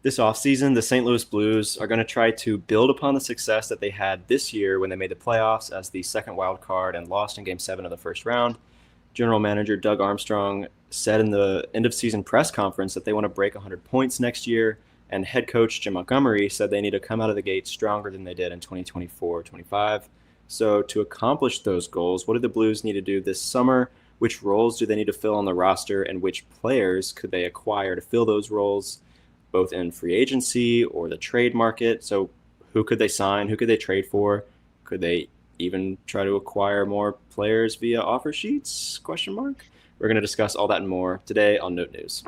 This offseason, the St. Louis Blues are going to try to build upon the success that they had this year when they made the playoffs as the second wild card and lost in Game 7 of the first round. General manager Doug Armstrong said in the end of season press conference that they want to break 100 points next year, and head coach Jim Montgomery said they need to come out of the gate stronger than they did in 2024-25. So to accomplish those goals, what do the Blues need to do this summer? Which roles do they need to fill on the roster, and which players could they acquire to fill those roles, both in free agency or the trade market? So who could they sign? Who could they trade for? Could they even try to acquire more players via offer sheets? Question mark. We're going to discuss all that and more today on Note News.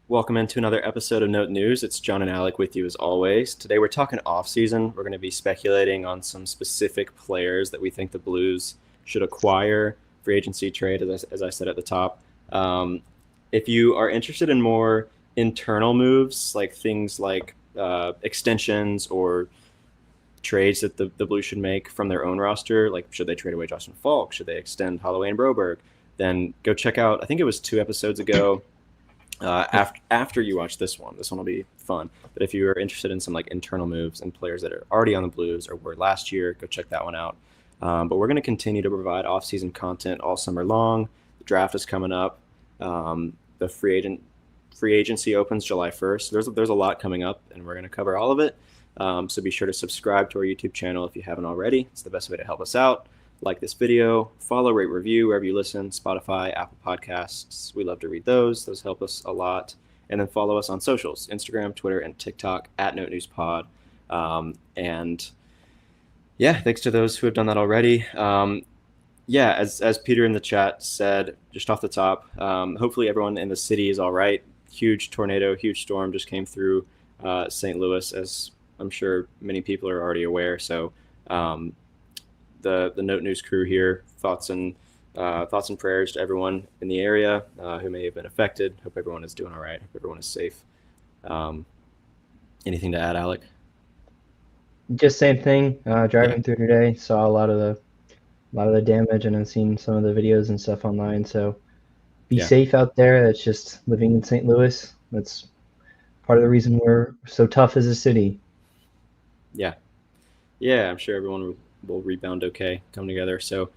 Welcome into another episode of Note News. It's John and Alec with you as always. Today we're talking off-season. We're going to be speculating on some specific players that we think the Blues should acquire, free agency, trade, as I said at the top. If you are interested in more internal moves, like things like extensions or trades that the Blues should make from their own roster, like should they trade away Justin Falk, should they extend Holloway and Broberg, then go check out, I think it was 2 episodes ago, after you watch this one will be fun. But if you are interested in some like internal moves and players that are already on the Blues or were last year, go check that one out. But we're going to continue to provide off-season content all summer long. The draft is coming up. The free agency opens July 1st. There's a lot coming up, and we're going to cover all of it. So be sure to subscribe to our YouTube channel if you haven't already. It's the best way to help us out. Like this video, follow, rate, review wherever you listen, Spotify, Apple Podcasts. We love to read those. Those help us a lot. And then follow us on socials, Instagram, Twitter, and TikTok at Note News Pod. And yeah, thanks to those who have done that already. As Peter in the chat said, just off the top, hopefully everyone in the city is all right. Huge tornado, huge storm just came through St. Louis, as I'm sure many people are already aware. So the Note News crew here, thoughts and prayers to everyone in the area who may have been affected. Hope everyone is doing all right. Hope everyone is safe. Anything to add, Alec? Just same thing. Driving through today, saw a lot of the damage, and I've seen some of the videos and stuff online. So be safe out there. That's just living in St. Louis. That's part of the reason we're so tough as a city. Yeah, I'm sure everyone will rebound okay, come together. So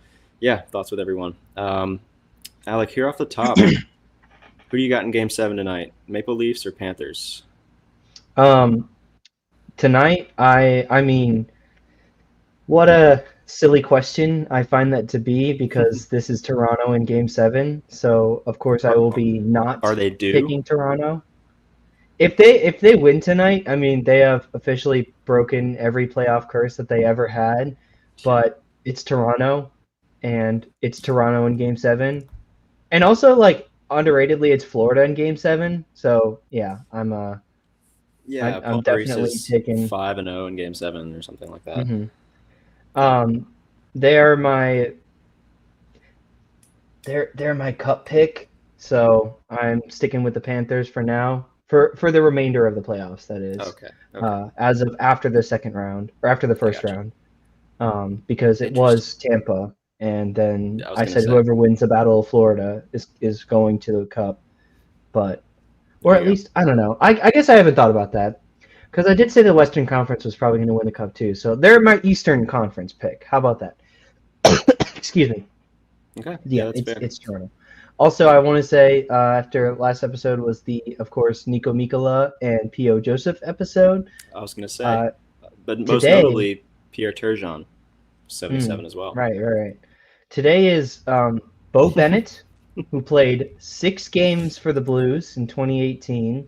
thoughts with everyone. Alec, here off the top, who do you got in Game 7 tonight? Maple Leafs or Panthers? Tonight, I mean, what a silly question I find that to be, because this is Toronto in Game 7. So of course I will be not picking Toronto. If they win tonight, I mean, they have officially broken every playoff curse that they ever had. But it's Toronto, and it's Toronto in Game 7. And also, like, underratedly, it's Florida in Game 7. So I'm definitely taking 5-0 in Game 7 or something like that. Mm-hmm. They're my cup pick, so I'm sticking with the Panthers for now. For the remainder of the playoffs, that is. Okay. As of after the second round, or after the first round. Because it was Tampa, and then I said whoever wins the Battle of Florida is going to the Cup. Or at least, I don't know. I guess I haven't thought about that, because I did say the Western Conference was probably going to win the Cup too. So they're my Eastern Conference pick. How about that? Excuse me. Okay. Yeah, it's Toronto. Also, I want to say after last episode was of course, Nico Mikkola and P.O. Joseph episode. I was going to say, but most notably, Pierre Turgeon, 77 as well. Right. Today is Bo Bennett, who played 6 games for the Blues in 2018,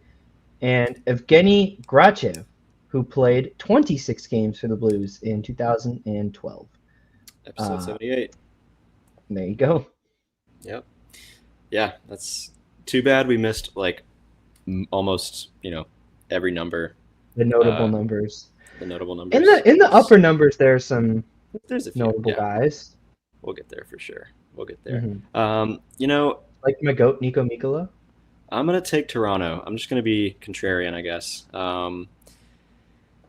and Evgeny Grachev, who played 26 games for the Blues in 2012. Episode 78. There you go. Yep. Yeah, that's too bad we missed like almost every number. The notable numbers. The notable numbers. In the upper numbers, there's a few notable guys. We'll get there for sure. We'll get there. Mm-hmm. Like my goat, Nico Mikkola. I'm gonna take Toronto. I'm just gonna be contrarian, I guess.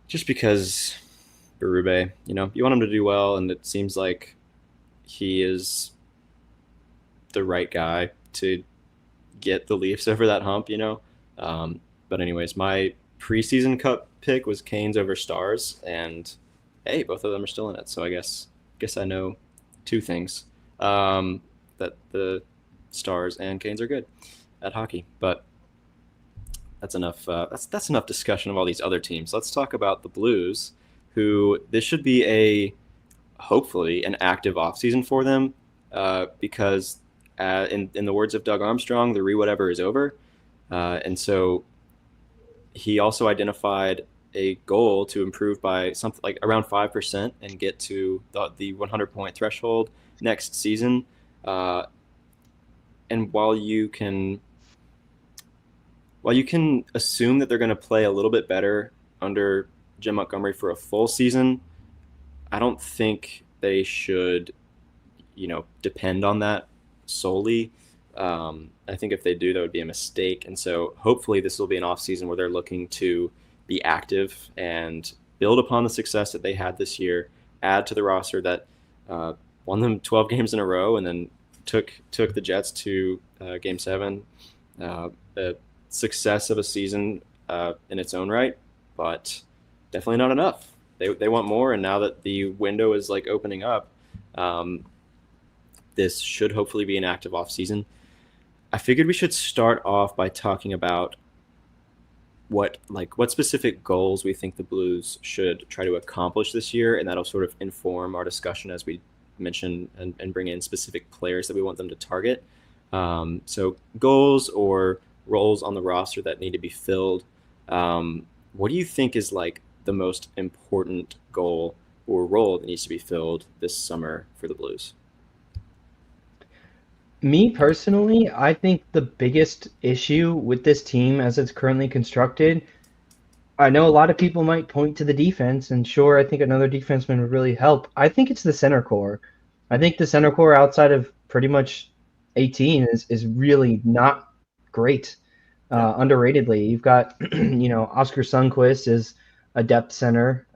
Just because Berube, you want him to do well, and it seems like he is the right guy to get the Leafs over that hump, you know. But anyways, my preseason cup pick was Canes over Stars, and hey, both of them are still in it. So I guess I know two things, that the Stars and Canes are good at hockey. But that's enough. That's enough discussion of all these other teams. Let's talk about the Blues, who this should be a hopefully an active offseason for them, because in the words of Doug Armstrong, the re-whatever is over. And so he also identified a goal to improve by something like around 5% and get to the 100-point threshold next season. And while you can assume that they're going to play a little bit better under Jim Montgomery for a full season, I don't think they should, depend on that solely. I think if they do, that would be a mistake. And so hopefully this will be an offseason where they're looking to be active and build upon the success that they had this year, add to the roster that won them 12 games in a row and then took the Jets to Game 7. The success of a season in its own right, but definitely not enough. They want more, and now that the window is like opening up, this should hopefully be an active offseason. I figured we should start off by talking about what specific goals we think the Blues should try to accomplish this year, and that'll sort of inform our discussion as we mention and bring in specific players that we want them to target. So goals or roles on the roster that need to be filled. What do you think is like the most important goal or role that needs to be filled this summer for the Blues? Me personally, I think the biggest issue with this team as it's currently constructed, I know a lot of people might point to the defense, and sure, I think another defenseman would really help. I think it's the center core. I think the center core outside of pretty much 18 is really not great. Underratedly, you've got Oscar Sundqvist is a depth center.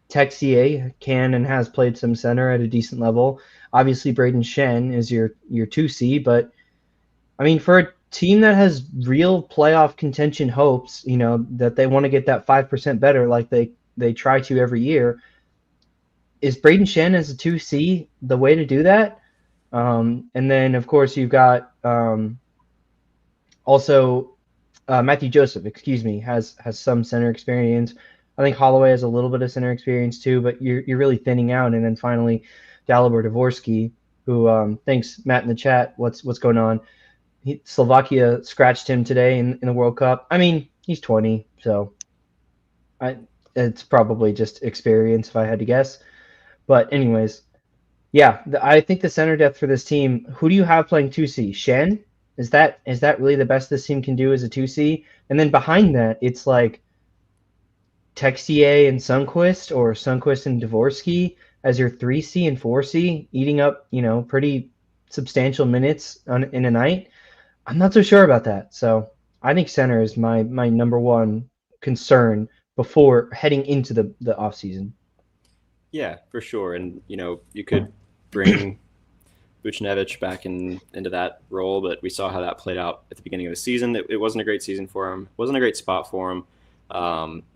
Texier can and has played some center at a decent level. Obviously, Braden Shen is your 2C, but I mean, for a team that has real playoff contention hopes, that they want to get that 5% better like they try to every year, is Braden Shen as a 2C the way to do that? And then, of course, you've got also Matthew Joseph, has some center experience. I think Holloway has a little bit of center experience too, but you're really thinning out. And then finally, Dalibor Dvorsky, who thanks Matt in the chat. What's going on? Slovakia scratched him today in the World Cup. I mean, he's 20, so it's probably just experience if I had to guess. But anyways, yeah, I think the center depth for this team. Who do you have playing 2C? Shen? Is that really the best this team can do as a 2C? And then behind that, it's like Texier and Sundqvist, or Sundqvist and Dvorsky as your 3C and 4C, eating up, pretty substantial minutes in a night. I'm not so sure about that. So I think center is my number one concern before heading into the offseason. Yeah, for sure. And, you could bring Buchnevich back into that role, but we saw how that played out at the beginning of the season. It wasn't a great season for him. It wasn't a great spot for him.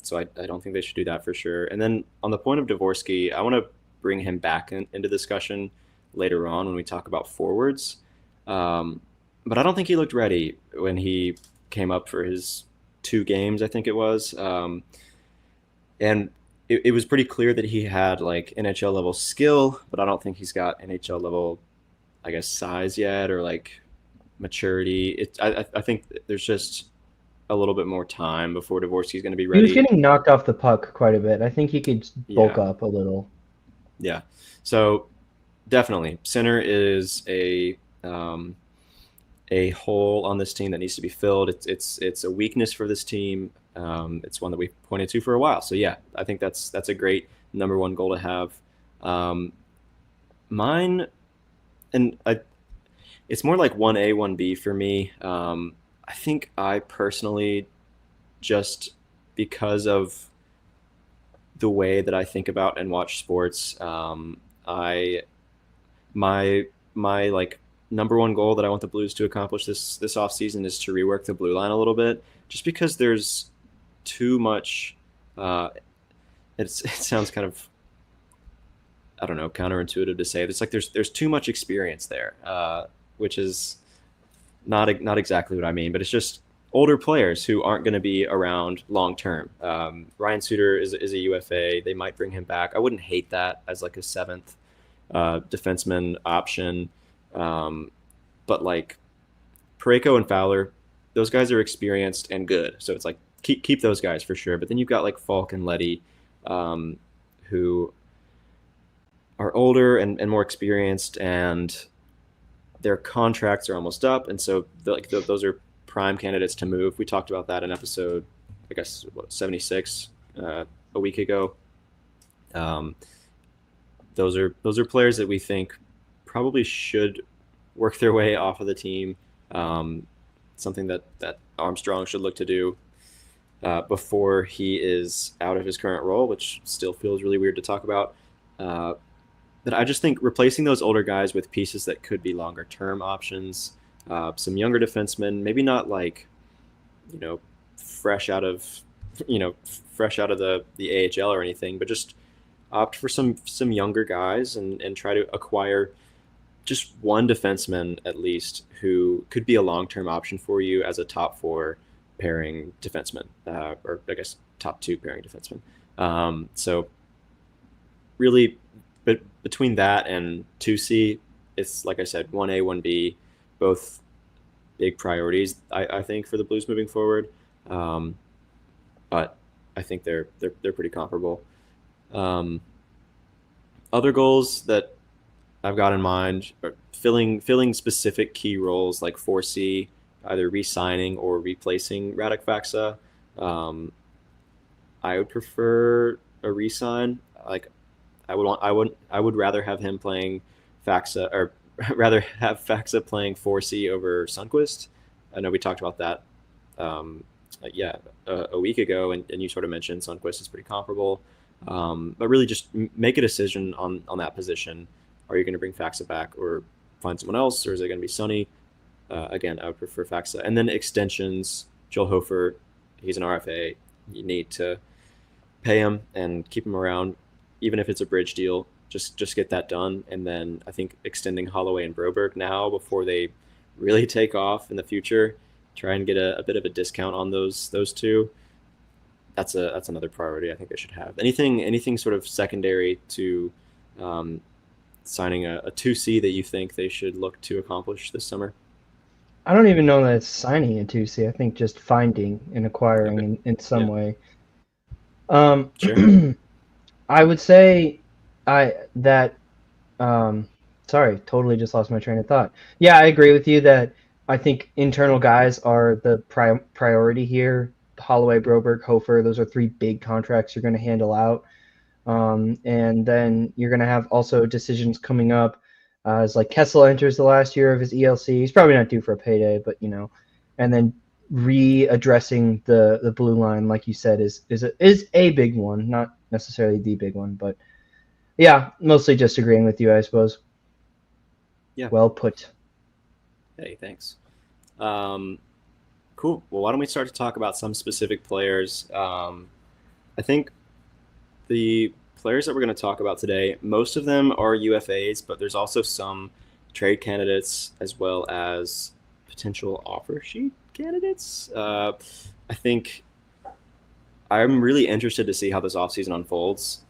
So I don't think they should do that for sure. And then on the point of Dvorsky, I want to bring him back into discussion later on when we talk about forwards. But I don't think he looked ready when he came up for his 2 games, I think it was. And it was pretty clear that he had like NHL level skill, but I don't think he's got NHL level, I guess, size yet, or like maturity. I think there's just a little bit more time before Dvorsky's going to be ready. He was getting knocked off the puck quite a bit. I think he could bulk up a little. Yeah. So definitely center is a hole on this team that needs to be filled. It's a weakness for this team. It's one that we've pointed to for a while. So yeah, I think that's a great number one goal to have. Mine, and it's more like 1A, 1B for me. I think I personally, just because of the way that I think about and watch sports, my like number one goal that I want the Blues to accomplish this offseason is to rework the blue line a little bit, just because there's too much. It sounds kind of, I don't know, counterintuitive to say. It's like there's too much experience there, which is not exactly what I mean, but it's just older players who aren't going to be around long term. Ryan Suter is a UFA. They might bring him back. I wouldn't hate that as like a seventh defenseman option. But like Parayko and Fowler, those guys are experienced and good. So it's like keep those guys for sure. But then you've got like Falk and Letty, who are older and more experienced, and their contracts are almost up, and so those are prime candidates to move. We talked about that in episode, I guess, 76 a week ago. Those are players that we think probably should work their way off of the team. Something that Armstrong should look to do before he is out of his current role, which still feels really weird to talk about. But I just think replacing those older guys with pieces that could be longer term options, some younger defensemen, maybe not like, fresh out of the AHL or anything, but just opt for some younger guys and try to acquire just one defenseman at least who could be a long-term option for you as a top 4 pairing defenseman, or I guess top 2 pairing defenseman. So really, but between that and 2C, it's like I said, 1A, 1B, both big priorities, I think, for the Blues moving forward. But I think they're pretty comparable. Other goals that I've got in mind are filling specific key roles like 4C, either re-signing or replacing Radek Faksa. I would prefer a re-sign. Like I would rather have him playing Faksa, or rather have Faksa playing 4C over Sundqvist. I know we talked about that a week ago, and you sort of mentioned Sundqvist is pretty comparable. But really just make a decision on that position. Are you going to bring Faksa back or find someone else, or is it going to be Sonny? Again, I would prefer Faksa. And then extensions, Joel Hofer, he's an RFA. You need to pay him and keep him around, even if it's a bridge deal. Just get that done. And then I think extending Holloway and Broberg now before they really take off in the future, try and get a bit of a discount on those two. That's another priority I think they should have. Anything sort of secondary to signing a 2C that you think they should look to accomplish this summer? I don't even know that it's signing a 2C. I think just finding and acquiring in some way. Sure. I would say sorry, totally just lost my train of thought. Yeah, I agree with you that I think internal guys are the priority here. Holloway, Broberg, Hofer, those are 3 big contracts you're going to handle out. And then you're going to have also decisions coming up as like Kessel enters the last year of his ELC. He's probably not due for a payday, but and then readdressing the blue line, like you said, is a big one, not necessarily the big one, but yeah, mostly just agreeing with you, I suppose. Yeah. Well put. Hey, thanks. Cool. Well, why don't we start to talk about some specific players? I think the players that we're going to talk about today, most of them are UFAs, but there's also some trade candidates as well as potential offer sheet candidates. I think I'm really interested to see how this offseason unfolds.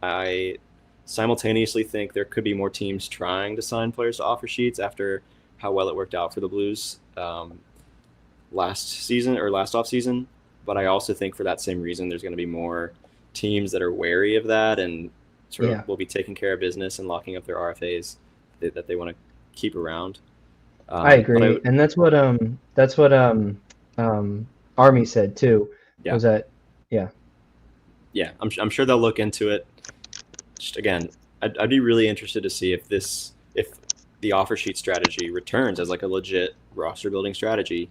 I simultaneously think there could be more teams trying to sign players to offer sheets after how well it worked out for the Blues last offseason. But I also think for that same reason, there's going to be more teams that are wary of that and sort of will be taking care of business and locking up their RFAs that they want to keep around. I agree, and that's what Army said too. Yeah. Was that I'm sure they'll look into it. Just again, I'd be really interested to see if the offer sheet strategy returns as like a legit roster building strategy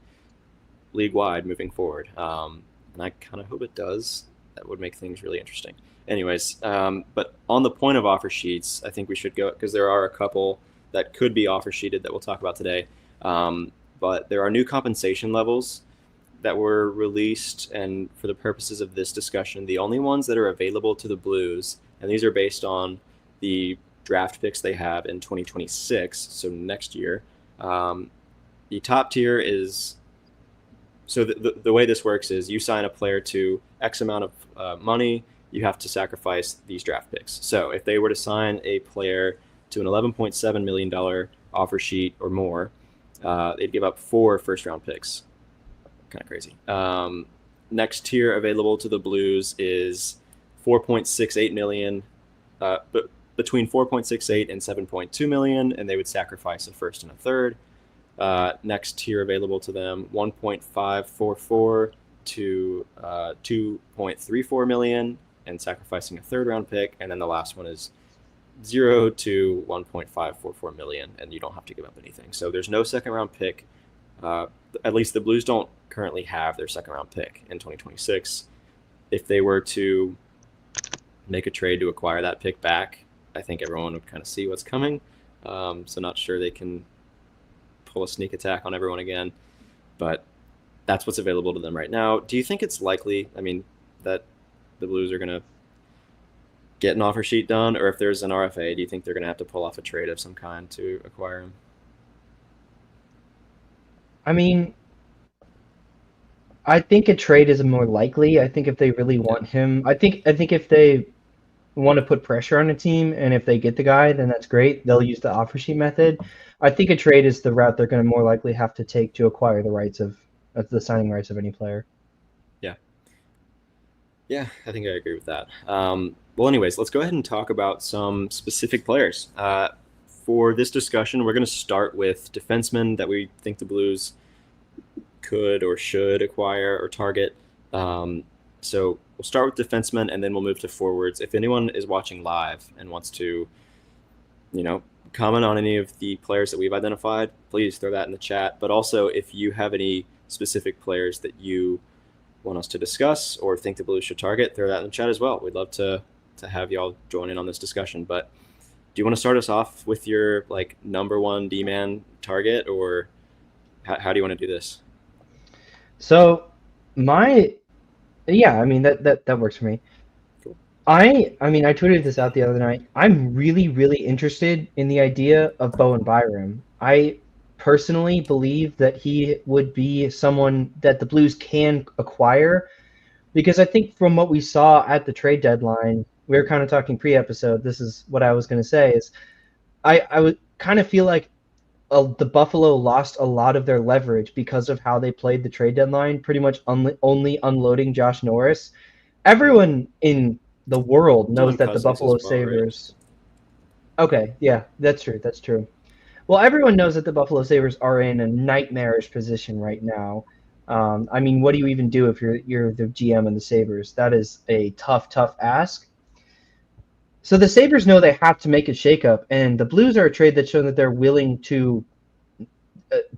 league wide moving forward. And I kind of hope it does. That would make things really interesting. Anyways, but on the point of offer sheets, I think we should go, because there are a couple that could be offer sheeted that we'll talk about today. But there are new compensation levels that were released, and for the purposes of this discussion, the only ones that are available to the Blues, and these are based on the draft picks they have in 2026, so next year. The top tier is, so the way this works is you sign a player to X amount of money, you have to sacrifice these draft picks. So if they were to sign a player to an $11.7 million offer sheet or more, they'd give up 4 first-round picks. Kind of crazy. Next tier available to the Blues is $4.68 million, but between $4.68 and $7.2 million, and they would sacrifice a first and a third. Next tier available to them, $1.544 to $2.34 million, and sacrificing a third-round pick. And then the last one is 0 to $1.544 million, and you don't have to give up anything. So there's no second-round pick. At least the Blues don't currently have their second-round pick in 2026. If they were to make a trade to acquire that pick back, I think everyone would kind of see what's coming. So not sure they can pull a sneak attack on everyone again, but that's what's available to them right now. Do you think it's likely, that the Blues are going to get an offer sheet done, or if there's an RFA, do you think they're going to have to pull off a trade of some kind to acquire him? I think a trade is more likely. I think if they really want him, I think if they want to put pressure on a team, and if they get the guy, then that's great. They'll use the offer sheet method. I think a trade is the route they're going to more likely have to take to acquire the rights of the signing rights of any player. Yeah, I think I agree with that. Well, anyways, let's go ahead and talk about some specific players. For this discussion, we're going to start with defensemen that we think the Blues could or should acquire or target. So we'll start with defensemen, and then we'll move to forwards. If anyone is watching live and wants to, comment on any of the players that we've identified, please throw that in the chat. But also, if you have any specific players that you want us to discuss or think the Blues should target, throw that in the chat as well. We'd love to have y'all join in on this discussion. But do you want to start us off with your number one D-man target, or how do you want to do this? So that works for me. Cool. I tweeted this out the other night. I'm really, really interested in the idea of Bowen Byram. I personally believe that he would be someone that the Blues can acquire, because I think from what we saw at the trade deadline, we were kind of talking pre-episode, this is what I was going to say, is I would kind of feel like the Buffalo lost a lot of their leverage because of how they played the trade deadline, pretty much only unloading Josh Norris. Everyone in the world knows that the Buffalo Sabres... Right? Okay, yeah, that's true. Well, everyone knows that the Buffalo Sabres are in a nightmarish position right now. What do you even do if you're the GM and the Sabres? That is a tough ask. So the Sabres know they have to make a shakeup, and the Blues are a trade that's shown that they're willing to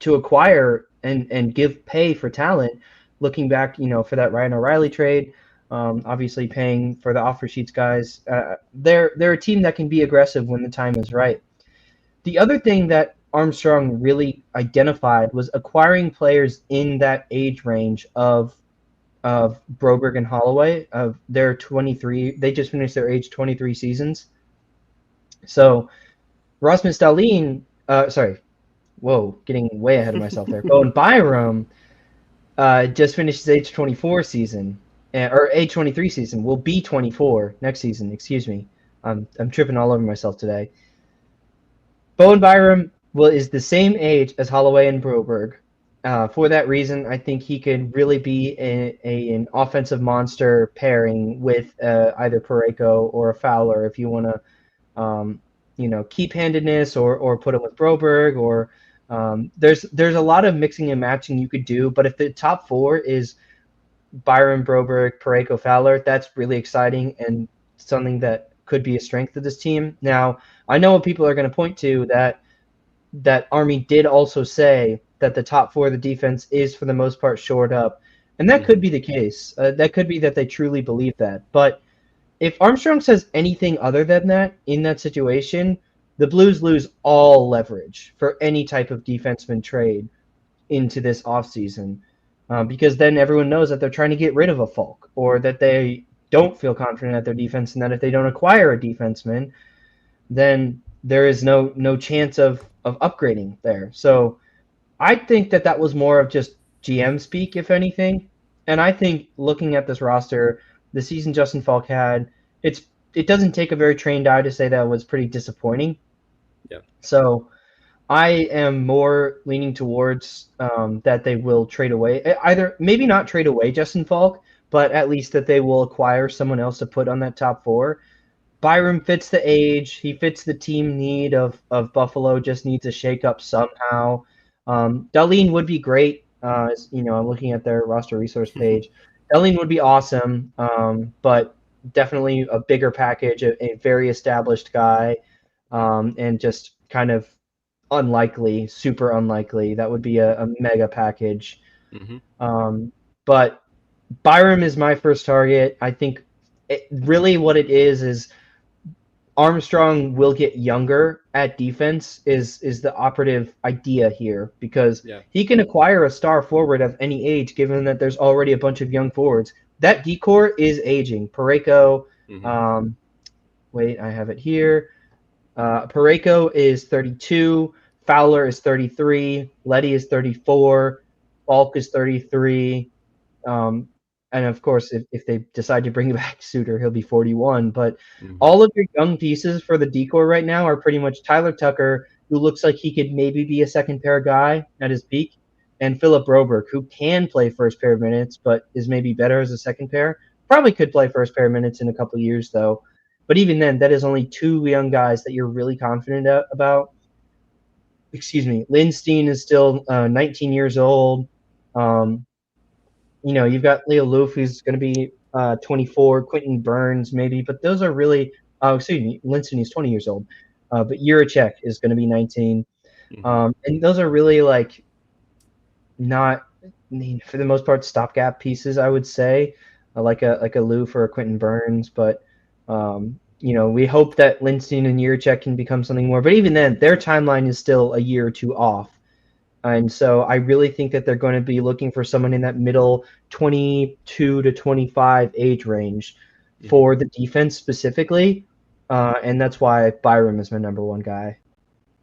acquire and give pay for talent. Looking back, for that Ryan O'Reilly trade, obviously paying for the offer sheets guys. They're a team that can be aggressive when the time is right. The other thing that Armstrong really identified was acquiring players in that age range of Broberg and Holloway. They're 23. They just finished their age 23 seasons. So Rasmus Dahlin, getting way ahead of myself there. Bowen Byram just finished his age 24 season, or age 23 season. Will be 24 next season. Excuse me. I'm tripping all over myself today. Bowen Byram is the same age as Holloway and Broberg. For that reason, I think he could really be an offensive monster pairing with either Parayko or a Fowler if you want to, keep handedness or put him with Broberg. Or there's a lot of mixing and matching you could do. But if the top 4 is Byram, Broberg, Parayko, Fowler, that's really exciting and something that could be a strength of this team. Now, I know what people are going to point to, that Army did also say that the top 4 of the defense is for the most part shored up. And that could be the case. That could be that they truly believe that. But if Armstrong says anything other than that in that situation, the Blues lose all leverage for any type of defenseman trade into this offseason because then everyone knows that they're trying to get rid of a Falk or that they don't feel confident at their defense, and that if they don't acquire a defenseman, then there is no chance of upgrading there. So I think that was more of just GM speak, if anything. And I think looking at this roster, the season Justin Falk had, it doesn't take a very trained eye to say that was pretty disappointing. Yeah. So I am more leaning towards that they will trade away, either maybe not trade away Justin Falk, but at least that they will acquire someone else to put on that top four. Byram fits the age. He fits the team need of Buffalo, just needs a shakeup somehow. Darlene would be great. I'm looking at their roster resource page. Darlene would be awesome, but definitely a bigger package, a very established guy, and just kind of unlikely, super unlikely. That would be a mega package. Mm-hmm. But Byram is my first target. I think really what it is Armstrong will get younger at defense is the operative idea here, because he can acquire a star forward of any age, given that there's already a bunch of young forwards. That decor is aging. Parayko, I have it here. Parayko is 32. Fowler is 33. Leddy is 34. Falk is 33. And of course, if they decide to bring back Suter, he'll be 41. But all of your young pieces for the decor right now are pretty much Tyler Tucker, who looks like he could maybe be a second pair guy at his peak, and Philip Broberg, who can play first pair minutes, but is maybe better as a second pair. Probably could play first pair minutes in a couple of years, though. But even then, that is only two young guys that you're really confident about. Excuse me. Lindstein is still 19 years old. You've got Leo Loof, who's going to be 24, Quentin Burns maybe, but those are really Lindstein is 20 years old, but Juracek is going to be 19. And those are really not, for the most part, stopgap pieces, I would say, like a Loof or a Quentin Burns, but we hope that Lindstein and Juracek can become something more, but even then, their timeline is still a year or two off. And so I really think that they're going to be looking for someone in that middle 22 to 25 age range for the defense specifically. And that's why Byram is my number one guy.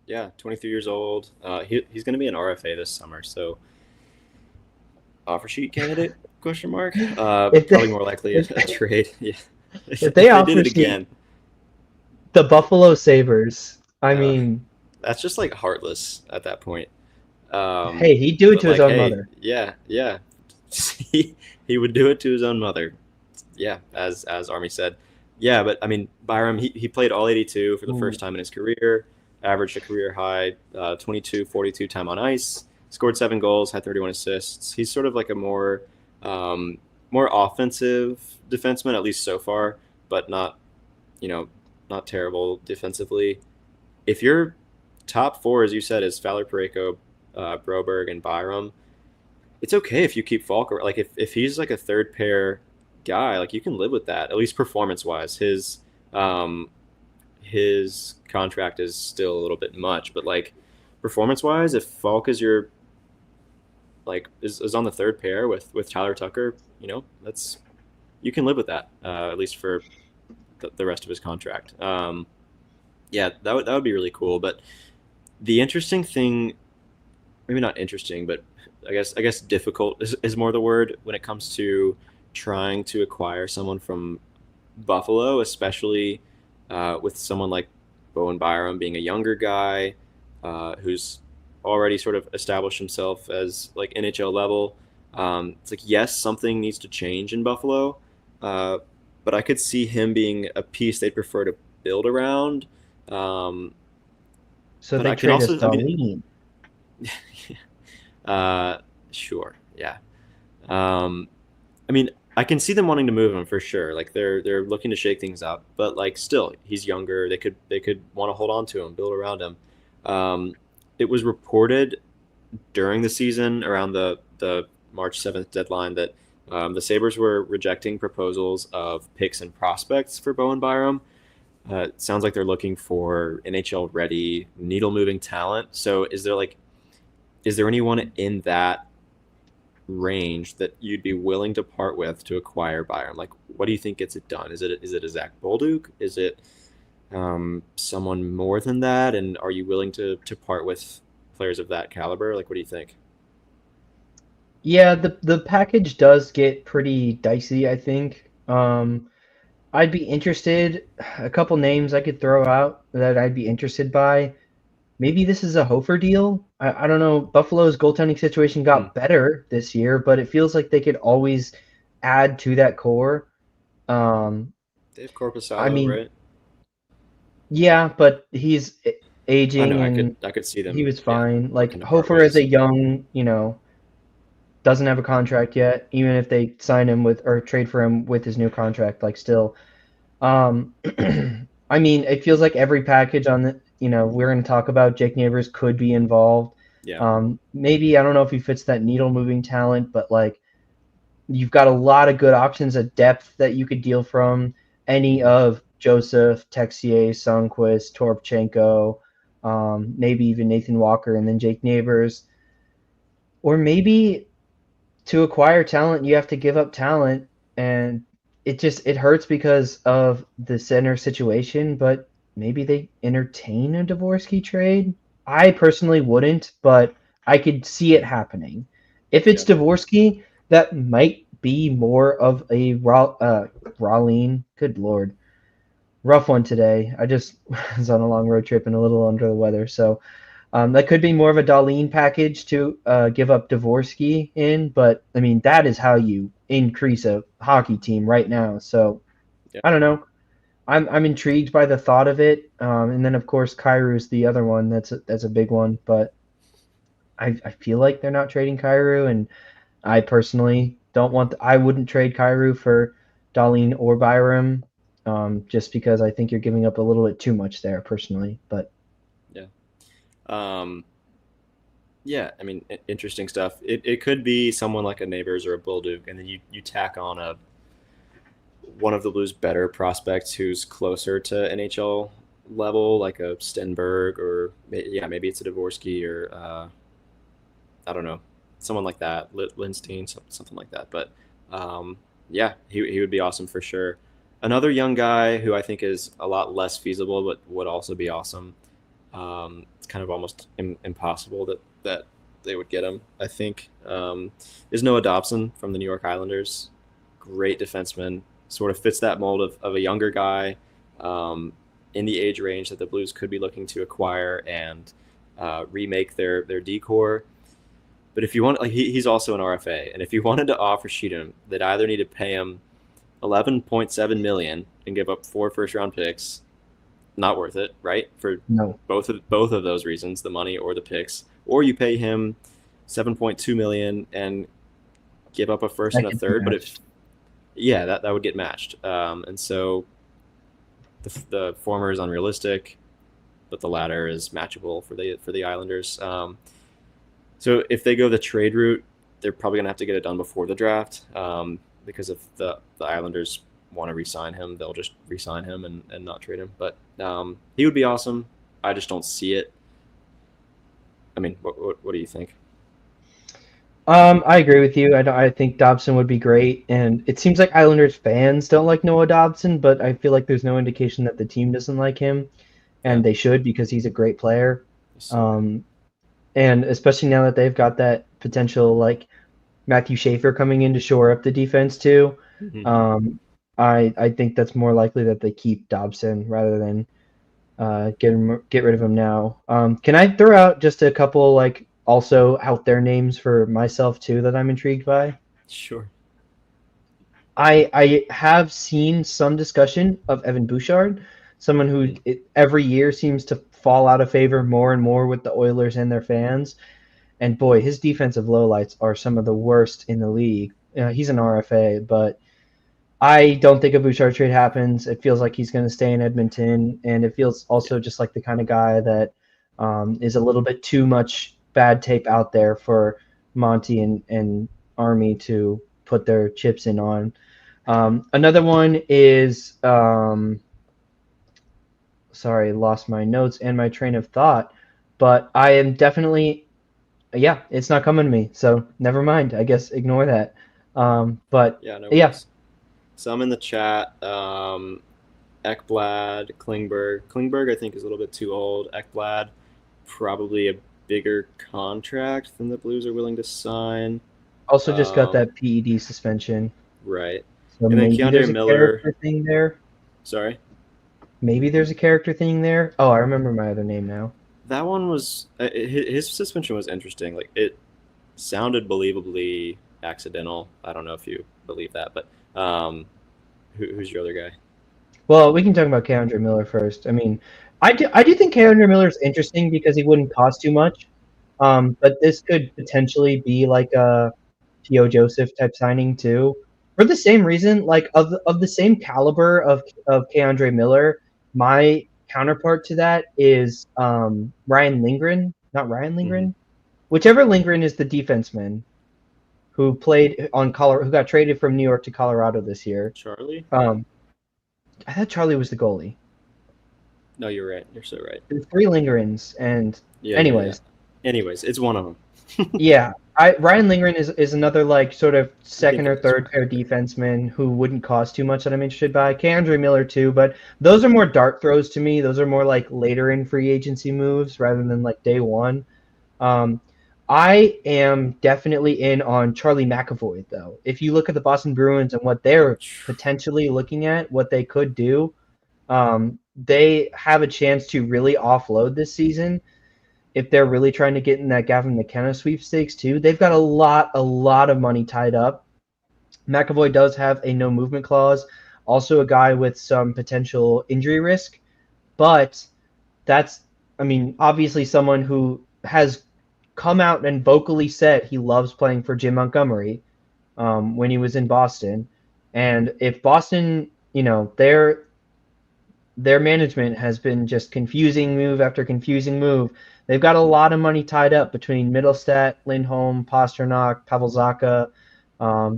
Yeah, 23 years old. He's going to be an RFA this summer, so offer sheet candidate, question mark? Probably more likely a trade. Yeah. If they did it again. The Buffalo Sabres, I mean... That's just heartless at that point. Hey, he'd do it to his own mother. Yeah. he would do it to his own mother. Yeah, as Army said. Yeah, but I mean, Byram, he played all 82 for the first time in his career, averaged a career high 22-42 time on ice, scored 7 goals, had 31 assists. He's sort of like a more offensive defenseman, at least so far, but not terrible defensively. If your top four, as you said, is Fowler, Parayko, Broberg, and Byram, it's okay if you keep Falk. If he's a third pair guy, you can live with that, at least performance wise. His contract is still a little bit much, but performance wise, if Falk is your is on the third pair with Tyler Tucker, you can live with that, at least for the rest of his contract. Yeah, that would be really cool. But the interesting thing, maybe not interesting, but I guess difficult is more the word when it comes to trying to acquire someone from Buffalo, especially with someone like Bowen Byram being a younger guy who's already sort of established himself as NHL level. It's yes, something needs to change in Buffalo, but I could see him being a piece they'd prefer to build around. So they trade us Darlene. Sure, yeah. I mean, I can see them wanting to move him for sure. They're looking to shake things up, but still, he's younger. They could want to hold on to him, build around him. It was reported during the season, around the March 7th deadline, that the Sabres were rejecting proposals of picks and prospects for Bowen Byram. It sounds like they're looking for NHL ready, needle moving talent. So is there anyone in that range that you'd be willing to part with to acquire Byram? Like, what do you think gets it done? Is it a Zach Bolduc? Is it someone more than that? And are you willing to part with players of that caliber? Like, what do you think? Yeah, the package does get pretty dicey, I think. I'd be interested. A couple names I could throw out that I'd be interested by. Maybe this is a Hofer deal. I don't know. Buffalo's goaltending situation Hmm. got better this year, but it feels like they could always add to that core. Um, Dave I Corpusalo, mean, right? yeah, but he's I know. aging and I could see he them, was yeah, fine. looking Like to part Hofer is a ways. young, doesn't have a contract yet. Even if they sign him with or trade for him with his new contract, like still. Um, I mean, it feels like every package on the, we're going to talk about Jake Neighbors could be involved. Yeah. Maybe I don't know if he fits that needle moving talent, but like you've got a lot of good options of depth that you could deal from. Any of Joseph, Texier, Sundqvist, Torpchenko, maybe even Nathan Walker, and then Jake Neighbors. Or maybe to acquire talent, you have to give up talent, and it hurts because of the center situation. But maybe they entertain a Dvorsky trade. I personally wouldn't, but I could see it happening. If it's Yeah. Dvorsky, that might be more of a Raleigh. Good lord, rough one today. I just was on a long road trip and a little under the weather, so that could be more of a Darlene package to give up Dvorsky in, but I mean that is how you increase a hockey team right now. So Yeah. I don't know. I'm intrigued by the thought of it, and then of course Kairu's the other one that's a big one, but I feel like they're not trading Kairu, and I personally don't want. I wouldn't trade Kairu for Darlene or Byram, just because I think you're giving up a little bit too much there personally. But Yeah. Um, yeah, I mean, interesting stuff. It could be someone like a Neighbors or a Bolduc, and then you tack on a one of the Blues' better prospects who's closer to NHL level, like a Stenberg, or yeah, maybe it's a Dvorsky, or I don't know, someone like that, Lindstein, something like that. But um, yeah, he would be awesome for sure. Another young guy who I think is a lot less feasible, but would also be awesome. It's kind of almost impossible that they would get him. I think is Noah Dobson from the New York Islanders. Great defenseman, sort of fits that mold of a younger guy um, in the age range that the Blues could be looking to acquire and remake their decor. But if you want, like he's also an RFA, and if you wanted to offer sheet him, they'd either need to pay him 11.7 million and give up 4 first round picks. Not worth it, right? For no, both of those reasons, the money or the picks, or you pay him 7.2 million and give up a first and that a could be third. But if matched. yeah, that would get matched. And so the former is unrealistic, but the latter is matchable for the Islanders. So if they go the trade route, they're probably gonna have to get it done before the draft because if the Islanders want to re-sign him, they'll just re-sign him and not trade him. But he would be awesome. I just don't see it. I mean, what do you think? I agree with you. I think Dobson would be great, and it seems like Islanders fans don't like Noah Dobson, but I feel like there's no indication that the team doesn't like him, Yeah, and they should because he's a great player. he's so good. Um, and especially now that they've got that potential like Matthew Schaefer coming in to shore up the defense too, Mm-hmm. um, I think that's more likely that they keep Dobson rather than get rid of him now. Can I throw out just a couple like also out there names for myself too that I'm intrigued by? Sure. I have seen some discussion of Evan Bouchard, someone who Mm. every year seems to fall out of favor more and more with the Oilers and their fans. And boy, his defensive lowlights are some of the worst in the league. He's an RFA, but I don't think a Bouchard trade happens. It feels like he's going to stay in Edmonton, and it feels Yeah. also just like the kind of guy that is a little bit too much bad tape out there for Monty and Army to put their chips in on. Another one is sorry, lost my notes and my train of thought. But I am definitely, yeah, it's not coming to me. So never mind. I guess ignore that. But Yeah, no yeah, worries. Some in the chat. Ekblad, Klingberg. Klingberg, I think, is a little bit too old. Ekblad, probably a bigger contract than the Blues are willing to sign. also just got that PED suspension. Right. So And then maybe there's Keandre a Miller. character thing there. Sorry. Maybe there's a character thing there. Oh, I remember my other name now. That one was his suspension was interesting. Like it sounded believably accidental. I don't know if you believe that, but who's your other guy? Well, we can talk about Keandre Miller first. I mean, I do think Keandre Miller is interesting because he wouldn't cost too much. But this could potentially be like a T.O. Joseph type signing too. For the same reason, like of the same caliber of Keandre Miller, my counterpart to that is Ryan Lindgren, not Ryan Lindgren, whichever Lindgren is the defenseman who played on Colorado, who got traded from New York to Colorado this year. Charlie? I thought Charlie was the goalie. No, you're right. You're so right. There's 3 Lindgrens, and Yeah. anyways. Yeah. Anyways, it's one of them. Yeah, Ryan Lindgren is another like sort of second or third pair defenseman who wouldn't cost too much that I'm interested by. Keandre Miller too, but those are more dart throws to me. Those are more like later in free agency moves rather than like day one. I am definitely in on Charlie McAvoy though. If you look at the Boston Bruins and what they're potentially looking at, what they could do, they have a chance to really offload this season. If they're really trying to get in that Gavin McKenna sweepstakes too, they've got a lot of money tied up. McAvoy does have a no movement clause, also a guy with some potential injury risk, but that's, I mean, obviously someone who has come out and vocally said he loves playing for Jim Montgomery when he was in Boston. And if Boston, you know, their management has been just confusing move after confusing move. They've got a lot of money tied up between Middlestat, Lindholm, Pasternak, Pavel Zacha,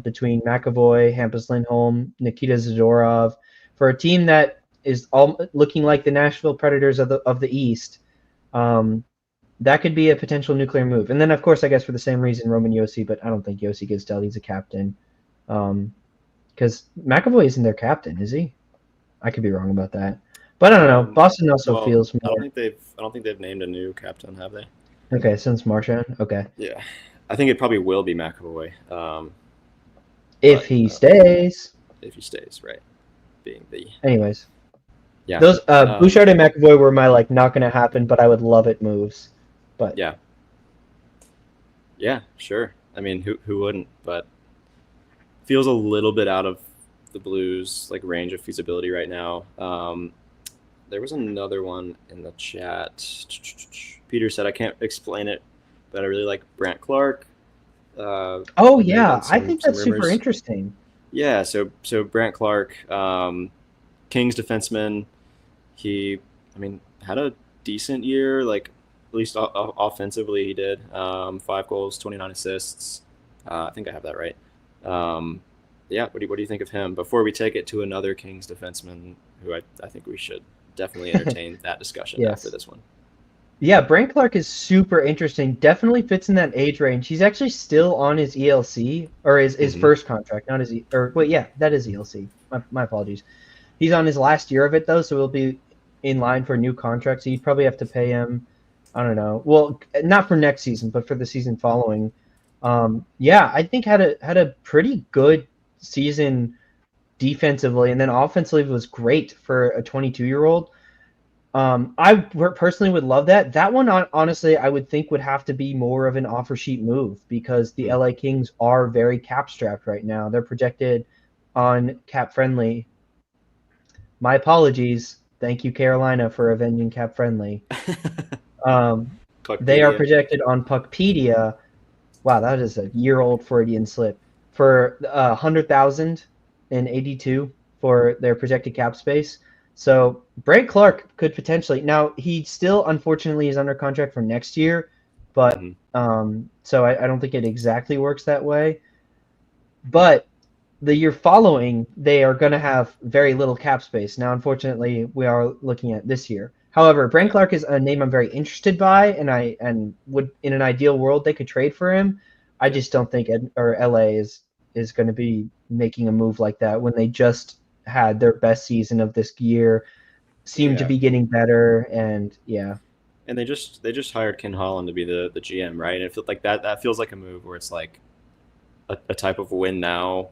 between McAvoy, Hampus Lindholm, Nikita Zadorov, for a team that is all looking like the Nashville Predators of the East. That could be a potential nuclear move. And then, of course, I guess for the same reason, Roman Josi, but I don't think Josi gets dealt. He's a captain. Because McAvoy isn't their captain, is he? I could be wrong about that. But I don't know. Boston also feels more. I don't think they've named a new captain, have they? Okay, since Marchand. Okay. Yeah, I think it probably will be McAvoy. If he stays. If he stays, right? Being the. Anyways. Yeah. Those Bouchard and McAvoy were my like not gonna happen, but I would love it moves. But yeah. Yeah, sure. I mean, who wouldn't? But feels a little bit out of the Blues like range of feasibility right now. There was another one in the chat. Peter said, I can't explain it, but I really like Brandt Clark. Oh, yeah. I think that's super interesting. Yeah, so Brandt Clark, Kings defenseman, he, I mean, had a decent year, like at least offensively he did. 5 goals, 29 assists. I think I have that right. Yeah, what do you think of him? Before we take it to another Kings defenseman, who I think we should definitely entertain that discussion after this one. Yeah, Brandt Clark is super interesting. Definitely fits in that age range. He's actually still on his ELC, or his first contract, not his that is ELC. My apologies. He's on his last year of it though, so he'll be in line for a new contract. So you'd probably have to pay him, I don't know. Well, not for next season, but for the season following. Yeah, I think had a pretty good season defensively, and then offensively was great for a 22-year-old. I personally would love that. That one, honestly, I would think would have to be more of an offer sheet move because the LA Kings are very cap strapped right now. They're projected on cap friendly. My apologies. Thank you, Carolina, for avenging cap friendly. They are projected on Puckpedia. Wow, that is a year-old Freudian slip. For 100,082 for their projected cap space. So Brandt Clark could potentially. Now he still, unfortunately, is under contract for next year, but so I don't think it exactly works that way. But the year following, they are going to have very little cap space. Now, unfortunately, we are looking at this year. However, Brent Clark is a name I'm very interested by, and would, in an ideal world, they could trade for him. I just don't think LA is going to be making a move like that when they just had their best season of this year, seem to be getting better, and yeah. And they just hired Ken Holland to be the GM, right? And it feels like that feels like a move where it's like a type of win now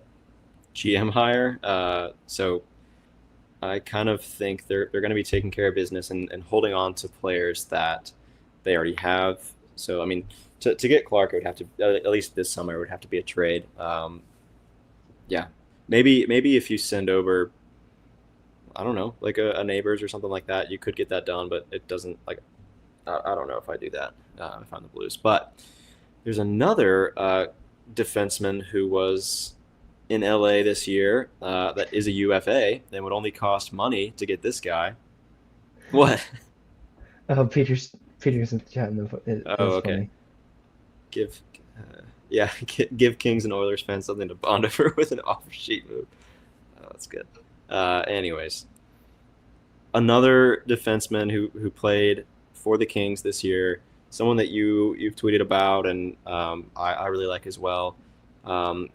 GM hire. So I kind of think they're going to be taking care of business and holding on to players that they already have. So I mean, to get Clark, it would have to, at least this summer, it would have to be a trade. Yeah, maybe if you send over, I don't know, like a neighbors or something like that, you could get that done. But it doesn't, like, I don't know if I do that if I'm the Blues. But there's another defenseman who was in LA this year that is a UFA and would only cost money to get this guy. What? Oh, Peter's chatting. Oh, okay. Funny. Give Kings and Oilers fans something to bond over with an offer sheet move. Oh, that's good. Anyways, another defenseman who played for the Kings this year, someone that you've tweeted about and I really like as well,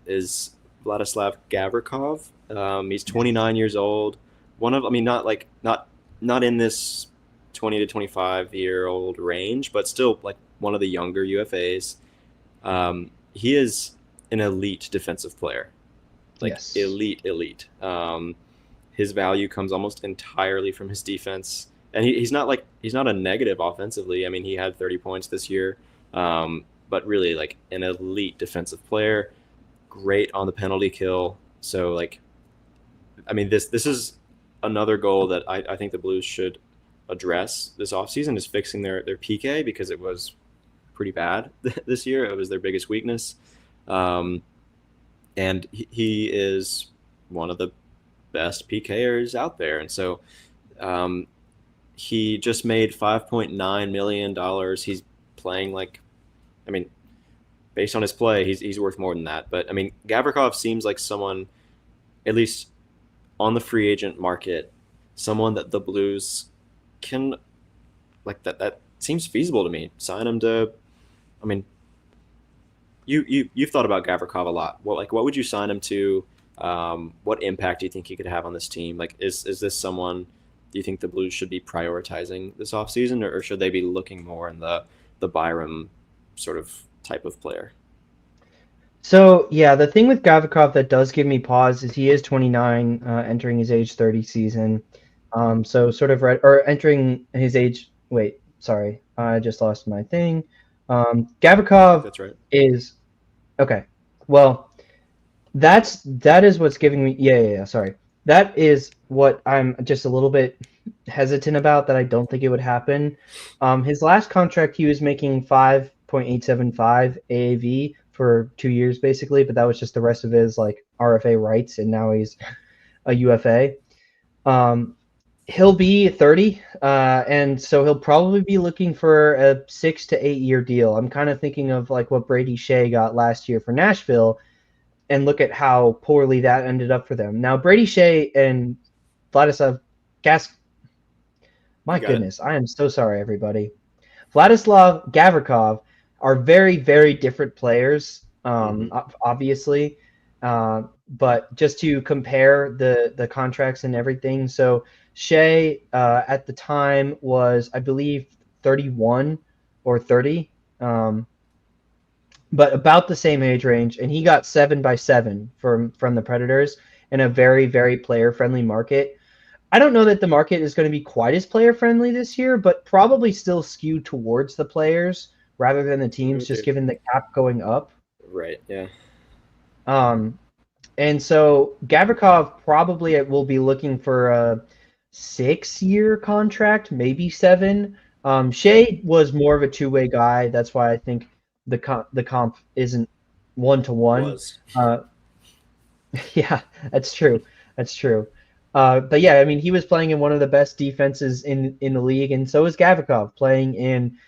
is Vladislav Gavrikov. He's 29 years old. Not in this 20 to 25-year-old range, but still like one of the younger UFAs. He is an elite defensive player, like yes. elite. His value comes almost entirely from his defense, and he's not a negative offensively. I mean, he had 30 points this year, but really like an elite defensive player, great on the penalty kill. So like, I mean, this is another goal that I think the Blues should address this offseason, is fixing their PK, because it was pretty bad this year. It was their biggest weakness. And he is one of the best PKers out there. And so he just made $5.9 million. He's playing like, I mean, based on his play, he's worth more than that. But I mean, Gavrikov seems like someone, at least on the free agent market, someone that the Blues can, like, that seems feasible to me. Sign him to, I mean, you've thought about Gavrikov a lot. What would you sign him to? What impact do you think he could have on this team? Like, is this someone do you think the Blues should be prioritizing this offseason, or should they be looking more in the Byram sort of type of player? So, yeah, the thing with Gavrikov that does give me pause is he is 29, entering his age 30 season. So sort of or entering his age. Wait, sorry, I just lost my thing. Gavrikov that's right. Is okay. Well, that is what's giving me. Yeah. Sorry, that is what I'm just a little bit hesitant about. That I don't think it would happen. His last contract, he was making 5.875 AAV for 2 years basically, but that was just the rest of his like RFA rights, and now he's a UFA. He'll be 30, and so he'll probably be looking for a 6 to 8 year deal. I'm kind of thinking of like what Brady Shea got last year for Nashville, and look at how poorly that ended up for them. Now, Brady Shea and Vladislav my goodness, I am so sorry, everybody. Vladislav Gavrikov are very, very different players, obviously. But just to compare the contracts and everything, so Shea at the time was, I believe, 31 or 30, but about the same age range, and he got 7x7 from the Predators in a very, very player-friendly market. I don't know that the market is going to be quite as player-friendly this year, but probably still skewed towards the players rather than the teams, just given the cap going up. Right, yeah. And so Gavrikov probably will be looking for a 6-year contract, maybe 7. Shea was more of a two-way guy. That's why I think the comp isn't 1-to-1. Yeah, that's true. But yeah, I mean, he was playing in one of the best defenses in the league, and so is Gavrikov playing in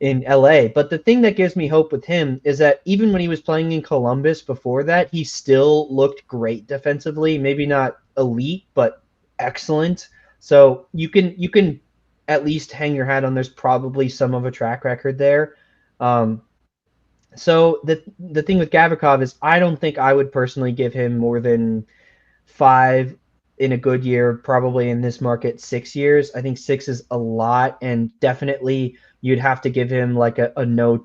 in LA. But the thing that gives me hope with him is that even when he was playing in Columbus before that, he still looked great defensively. Maybe not elite, but excellent. So you can at least hang your hat on. There's probably some of a track record there. So the thing with Gavrikov is I don't think I would personally give him more than 5 in a good year, probably in this market 6 years. I think 6 is a lot, and definitely you'd have to give him like a no,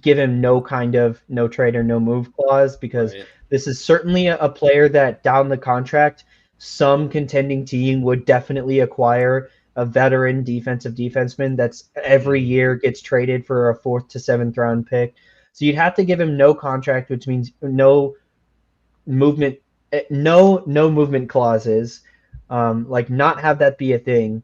give him no kind of no trade or no move clause, because this is certainly a player that down the contract, some contending team would definitely acquire a veteran defensive defenseman that's every year gets traded for a 4th to 7th round pick. So you'd have to give him no contract, which means no movement, no movement clauses, like not have that be a thing.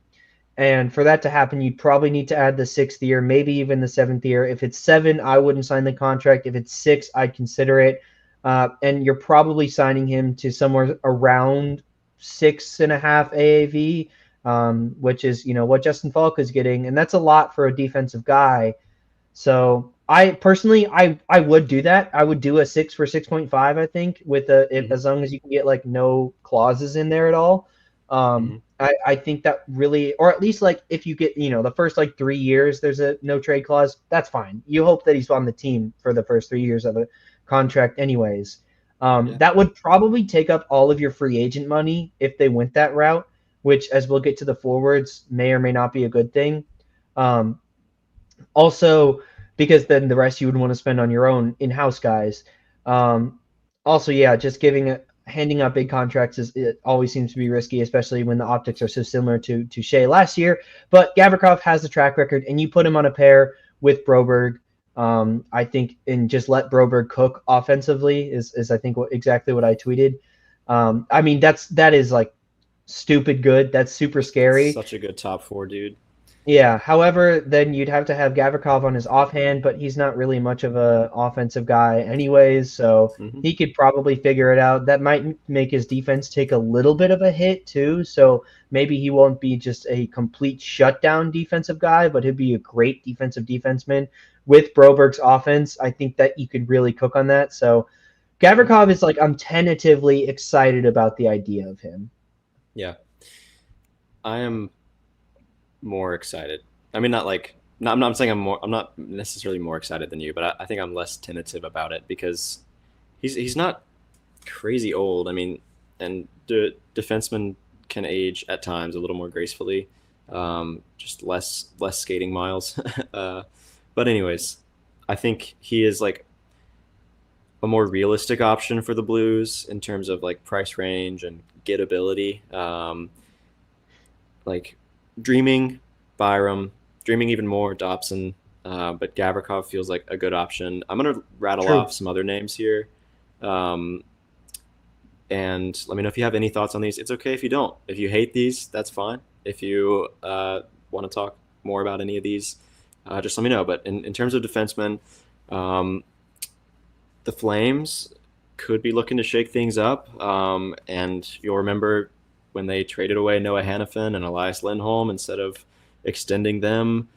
And for that to happen, you'd probably need to add the 6th year, maybe even the 7th year. If it's 7, I wouldn't sign the contract. If it's 6, I'd consider it. And you're probably signing him to somewhere around 6.5 AAV, which is, what Justin Falk is getting. And that's a lot for a defensive guy. So I personally, I would do that. I would do a 6 for 6.5, I think, with as long as you can get like no clauses in there at all. I think that really, or at least like if you get, the first like 3 years, there's a no trade clause. That's fine. You hope that he's on the team for the first 3 years of the contract anyways. That would probably take up all of your free agent money if they went that route, which, as we'll get to the forwards, may or may not be a good thing. Also, because then the rest you would want to spend on your own in-house guys. Also, just handing out big contracts it always seems to be risky, especially when the optics are so similar to Shea last year. But Gavrikov has a track record, and you put him on a pair with Broberg. I think, and just let Broberg cook offensively is I think exactly what I tweeted. I mean, that is like stupid good. That's super scary. Such a good top 4, dude. Yeah. However, then you'd have to have Gavrikov on his offhand, but he's not really much of a offensive guy anyways, so he could probably figure it out. That might make his defense take a little bit of a hit too, so maybe he won't be just a complete shutdown defensive guy, but he'd be a great defensive defenseman. With Broberg's offense, I think that you could really cook on that. So Gavrikov is like, I'm tentatively excited about the idea of him. Yeah. I am more excited. I mean, I'm not necessarily more excited than you, but I think I'm less tentative about it because he's not crazy old. I mean, and the defensemen can age at times a little more gracefully, just less skating miles. But anyways, I think he is like a more realistic option for the Blues in terms of like price range and gettability. Like dreaming Byram, dreaming even more Dobson, but Gavrikov feels like a good option. I'm going to rattle off some other names here. And let me know if you have any thoughts on these. It's okay if you don't. If you hate these, that's fine. If you want to talk more about any of these, just let me know. But in terms of defensemen, the Flames could be looking to shake things up. And you'll remember when they traded away Noah Hannafin and Elias Lindholm instead of extending them,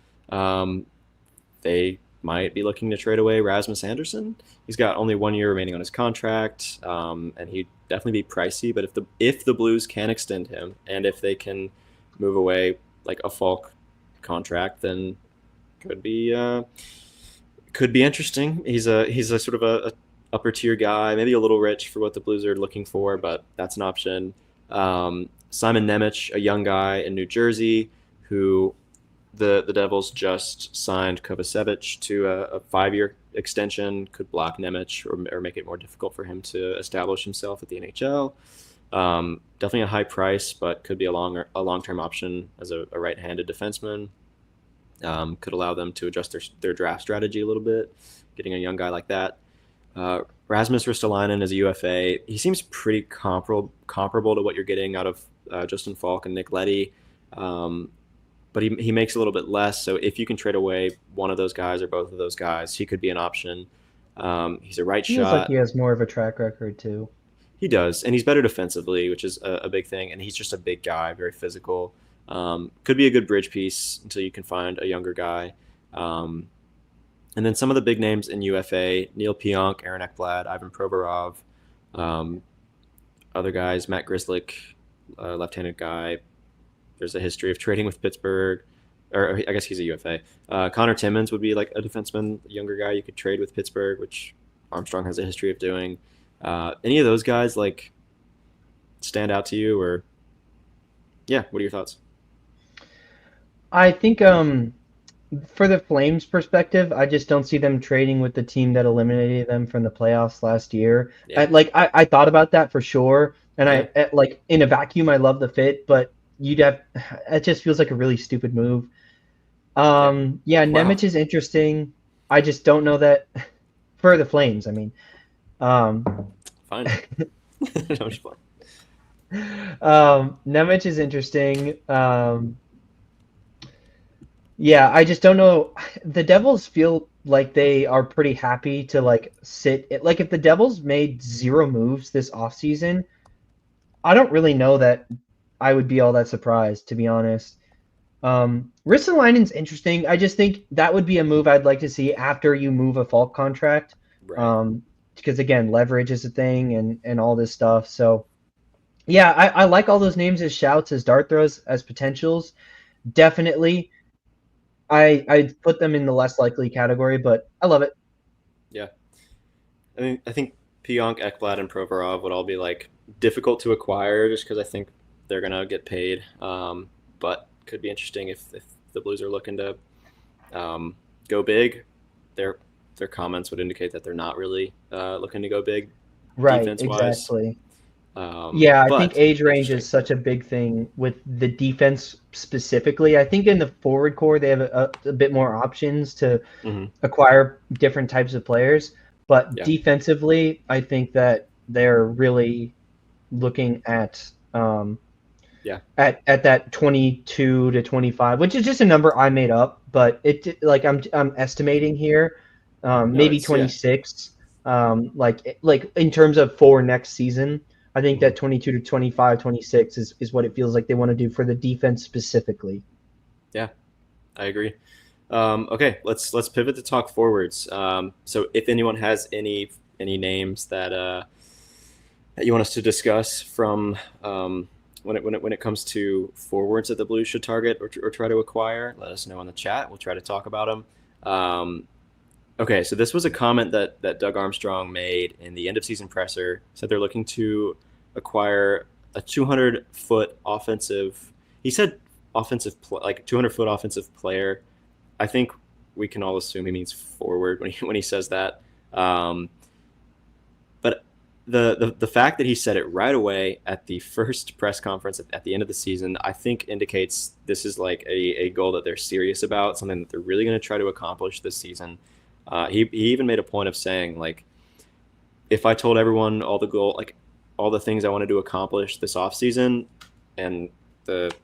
they might be looking to trade away Rasmus Andersson. He's got only 1 year remaining on his contract, and he'd definitely be pricey. But if the Blues can extend him, and if they can move away like a Falk contract, then could be interesting. He's a sort of a upper tier guy, maybe a little rich for what the Blues are looking for, but that's an option. Simon Nemec, a young guy in New Jersey who the Devils just signed Kovacevic to a 5-year extension, could block Nemec or make it more difficult for him to establish himself at the NHL. Definitely a high price, but could be a long-term option as a right-handed defenseman. Could allow them to adjust their draft strategy a little bit, getting a young guy like that. Rasmus Ristolainen is a UFA. He seems pretty comparable to what you're getting out of Justin Falk and Nick Leddy, but he makes a little bit less. So if you can trade away one of those guys or both of those guys, he could be an option. He's a right shot. Feels like he has more of a track record too. He does, and he's better defensively, which is a big thing. And he's just a big guy, very physical. Could be a good bridge piece until you can find a younger guy. And then some of the big names in UFA: Neil Pionk, Aaron Ekblad, Ivan Provorov, other guys, Matt Grzelcyk, left-handed guy. There's a history of trading with Pittsburgh, or I guess he's a UFA. Connor Timmins would be like a defenseman, younger guy you could trade with Pittsburgh, which Armstrong has a history of doing. Any of those guys like stand out to you, or yeah, what are your thoughts? I think for the Flames perspective, I just don't see them trading with the team that eliminated them from the playoffs last year. Yeah. I thought about that for sure, and Yeah. like in a vacuum, I love the fit, but it just feels like a really stupid move. Yeah, Wow. Nemec is interesting. I just don't know that for the Flames. I mean, Fine. I'm just playing. Nemec is interesting. Yeah, I just don't know. The Devils feel like they are pretty happy to like sit. Like if the Devils made 0 moves this offseason, I don't really know that I would be all that surprised, to be honest. Ristolainen's interesting. I just think that would be a move I'd like to see after you move a Falk contract. Right. Because again, leverage is a thing and all this stuff. So yeah, I like all those names as shouts, as dart throws, as potentials. Definitely. I'd put them in the less likely category, but I love it. Yeah. I think Pionk, Ekblad, and Provorov would all be like difficult to acquire just because I think they're gonna get paid. But could be interesting if the Blues are looking to go big. Their comments would indicate that they're not really looking to go big Right, defense wise. exactly. Yeah, I think But age range interesting. is such a big thing with the defense specifically. I think in the forward core they have a bit more options to Mm-hmm. acquire different types of players, but Yeah. defensively, I think that they're really looking Yeah. at that 22 to 25, which is just a number I made up, but like I'm estimating here, No, maybe it's yeah. 26, like in terms of for next season. I think Mm-hmm. that 22 to 25, 26 is what it feels like they want to do for the defense specifically. Yeah, I agree. Okay, let's pivot to talk forwards. So if anyone has any names that you want us to discuss from when it comes to forwards that the Blues should target or try to acquire, let us know in the chat. We'll try to talk about them. Okay, so this was a comment that Doug Armstrong made in the end of season presser. Said they're looking to acquire a 200-foot offensive. He said like 200-foot offensive player. I think we can all assume he means forward when he says that. But the fact that he said it right away at the first press conference at the end of the season, I think indicates this is like a goal that they're serious about, something that they're really going to try to accomplish this season. He even made a point of saying, like, if I told everyone all the things I wanted to accomplish this offseason, and the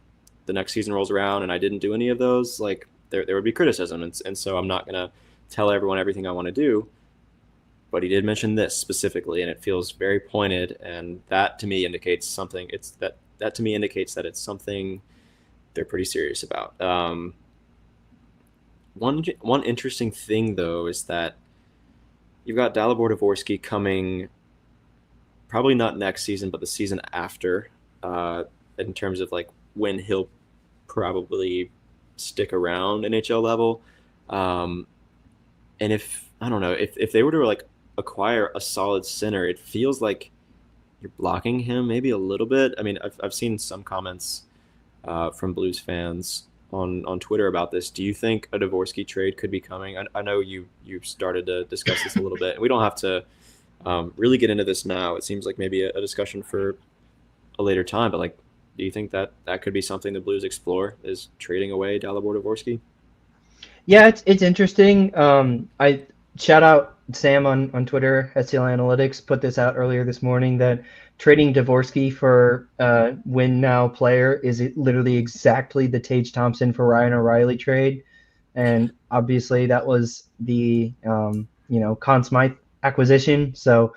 next season rolls around and I didn't do any of those, like there would be criticism, and so I'm not gonna tell everyone everything I want to do. But he did mention this specifically, and it feels very pointed, and that to me indicates something. That to me indicates that it's something they're pretty serious about. One interesting thing though is that you've got Dalibor Dvorsky coming, probably not next season, but the season after, in terms of like when he'll probably stick around NHL level. And if I don't know if they were to like acquire a solid center, it feels like you're blocking him maybe a little bit. I mean, I've seen some comments from Blues fans on Twitter about this. Do you think a Dvorsky trade could be coming? I know you started to discuss this a little bit. We don't have to really get into this now. It seems like maybe a discussion for a later time. But like, do you think that could be something the Blues explore, is trading away Dalibor Dvorsky? Yeah, it's interesting. I shout out Sam on Twitter, SEL Analytics, put this out earlier this morning that trading Dvorsky for win now player is literally exactly the Tage Thompson for Ryan O'Reilly trade, and obviously that was the Conn Smythe acquisition. So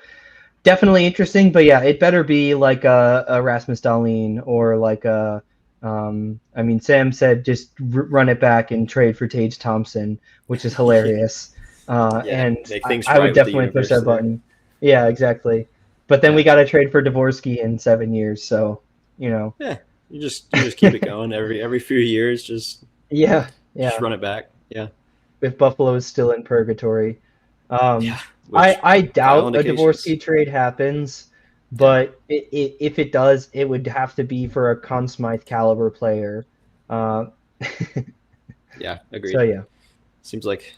definitely interesting, but yeah, it better be like a Rasmus Dahlin or like a. I mean, Sam said just run it back and trade for Tage Thompson, which is Yeah. hilarious. And make things I right would with the definitely push universe that there. button. Yeah, exactly. But then Yeah. we got to trade for Dvorsky in 7 years, so you know. Yeah, you just keep it going every few years. Yeah, Just yeah. run it back. Yeah, If Buffalo is still in purgatory, yeah. um, Which I by all doubt a indications, Dvorsky trade happens, yeah, but if it does, it would have to be for a Conn Smythe caliber player. Uh, yeah, so agreed. yeah, Seems like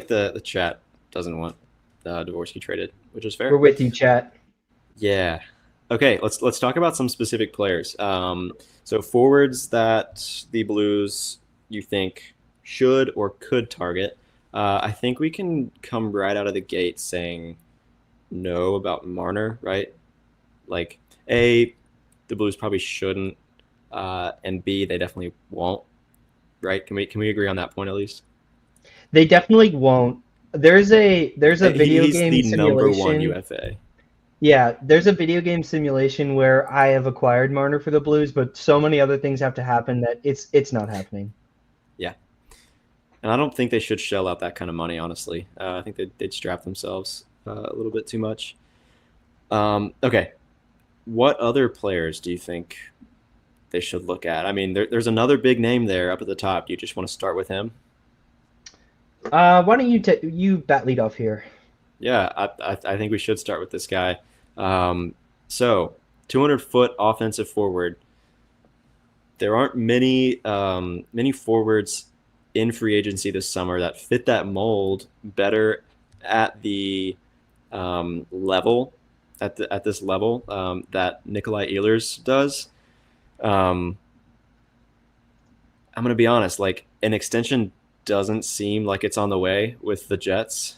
the chat doesn't want Dvorsky traded, which is we're fair. with you, chat. Yeah. Okay, let's talk about some specific players. So forwards that the Blues you think should or could target. I think we can come right out of the gate saying no about Marner, right? Like, A, the Blues probably shouldn't, and B, they definitely won't, right? Can we agree on that point at least? They definitely won't. There's a video He's game the number one simulation. UFA. Yeah, there's a video game simulation where I have acquired Marner for the Blues, but so many other things have to happen that it's not happening. Yeah, and I don't think they should shell out that kind of money. Honestly, I think they'd strap themselves a little bit too much. Okay, what other players do you think they should look at? I mean, there's another big name there up at the top. Do you just want to start with him? Why don't you bat lead off here? Yeah, I think we should start with this guy. Um, so, 200-foot offensive forward. There aren't many forwards in free agency this summer that fit that mold better at the level at this level that Nikolai Ehlers does. Um, I'm gonna be honest, like an extension doesn't seem like it's on the way with the Jets.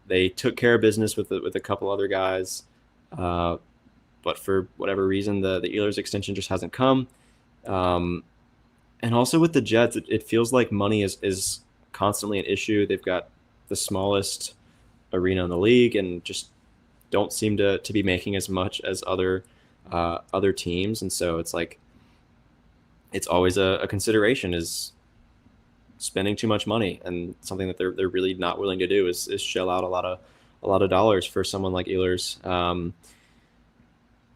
They took care of business with a couple other guys, uh, but for whatever reason, the Ehlers extension just hasn't come. Um, and also with the Jets, it feels like money is constantly an issue. They've got the smallest arena in the league and just don't seem to be making as much as other teams. And so it's like it's always a consideration is spending too much money, and something that they're really not willing to do is shell out a lot of dollars for someone like Ehlers.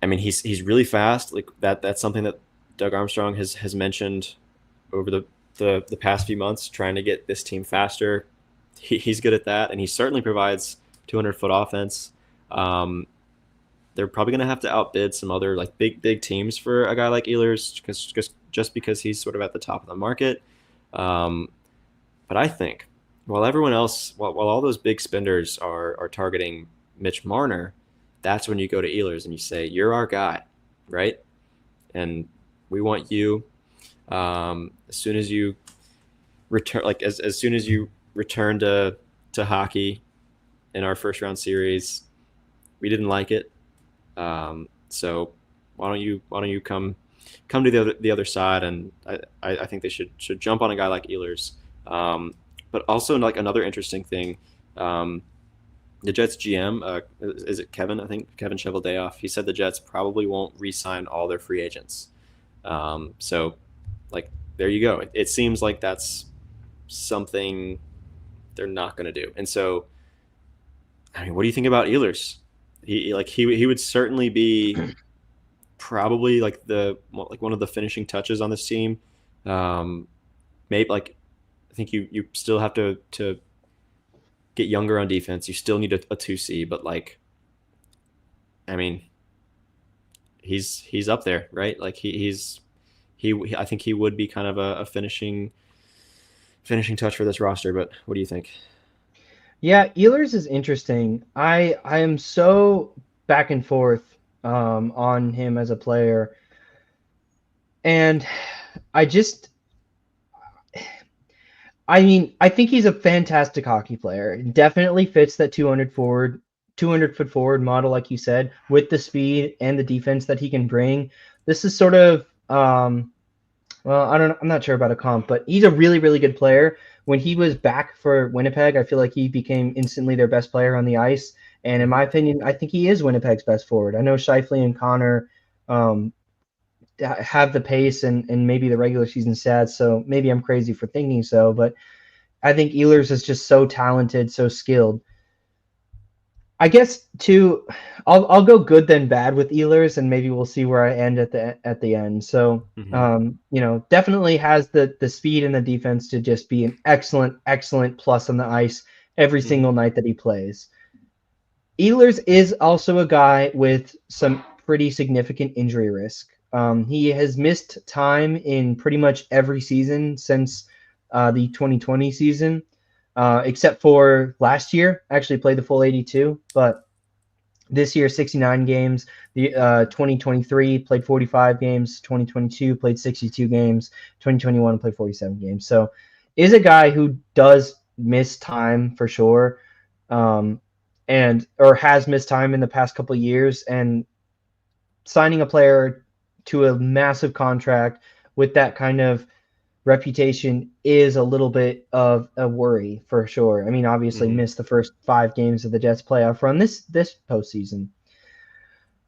I mean, he's really fast. Like that's something that Doug Armstrong has mentioned over the past few months, trying to get this team faster. He's good at that, and he certainly provides 200-foot offense. Um, they're probably going to have to outbid some other like big teams for a guy like Ehlers, just because he's sort of at the top of the market. Um, but I think while all those big spenders are targeting Mitch Marner, that's when you go to Ehlers and you say, "You're our guy, right? And we want you." As soon as you return, like as soon as you return to hockey in our first round series, we didn't like it. So why don't you come to the other side? And I think they should jump on a guy like Ehlers. But also like another interesting thing, the Jets GM, is it Kevin? I think Kevin Cheveldayoff. He said the Jets probably won't re-sign all their free agents. So like there you go. It seems like that's something they're not going to do. And so, I mean, what do you think about Ehlers? He would certainly be probably like one of the finishing touches on this team. Maybe like I think you still have to get younger on defense. You still need a 2C, but like I mean he's up there, right? Like he I think he would be kind of a finishing touch for this roster. But what do you think? Yeah, Ehlers is interesting. I am so back and forth on him as a player, and I just I mean, I think he's a fantastic hockey player. Definitely fits that 200 foot forward model, like you said, with the speed and the defense that he can bring. This is sort of, well, I'm not sure about a comp, but he's a really, really good player. When he was back for Winnipeg, I feel like he became instantly their best player on the ice. And in my opinion, I think he is Winnipeg's best forward. I know Shifley and Connor um, have the pace and maybe the regular season stats, so maybe I'm crazy for thinking so, but I think Ehlers is just so talented, so skilled. I guess too, I'll go good then bad with Ehlers, and maybe we'll see where I end at the end. So, definitely has the speed and the defense to just be an excellent plus on the ice every single night that he plays. Ehlers is also a guy with some pretty significant injury risk. He has missed time in pretty much every season since the 2020 season. Except for last year, actually played the full 82, but this year 69 games. The 2023 played 45 games. 2022 played 62 games. 2021 played 47 games. So, is a guy who does miss time for sure, or has missed time in the past couple of years. And signing a player to a massive contract with that kind of reputation is a little bit of a worry for sure. I mean, obviously missed the first 5 games of the Jets playoff run this postseason.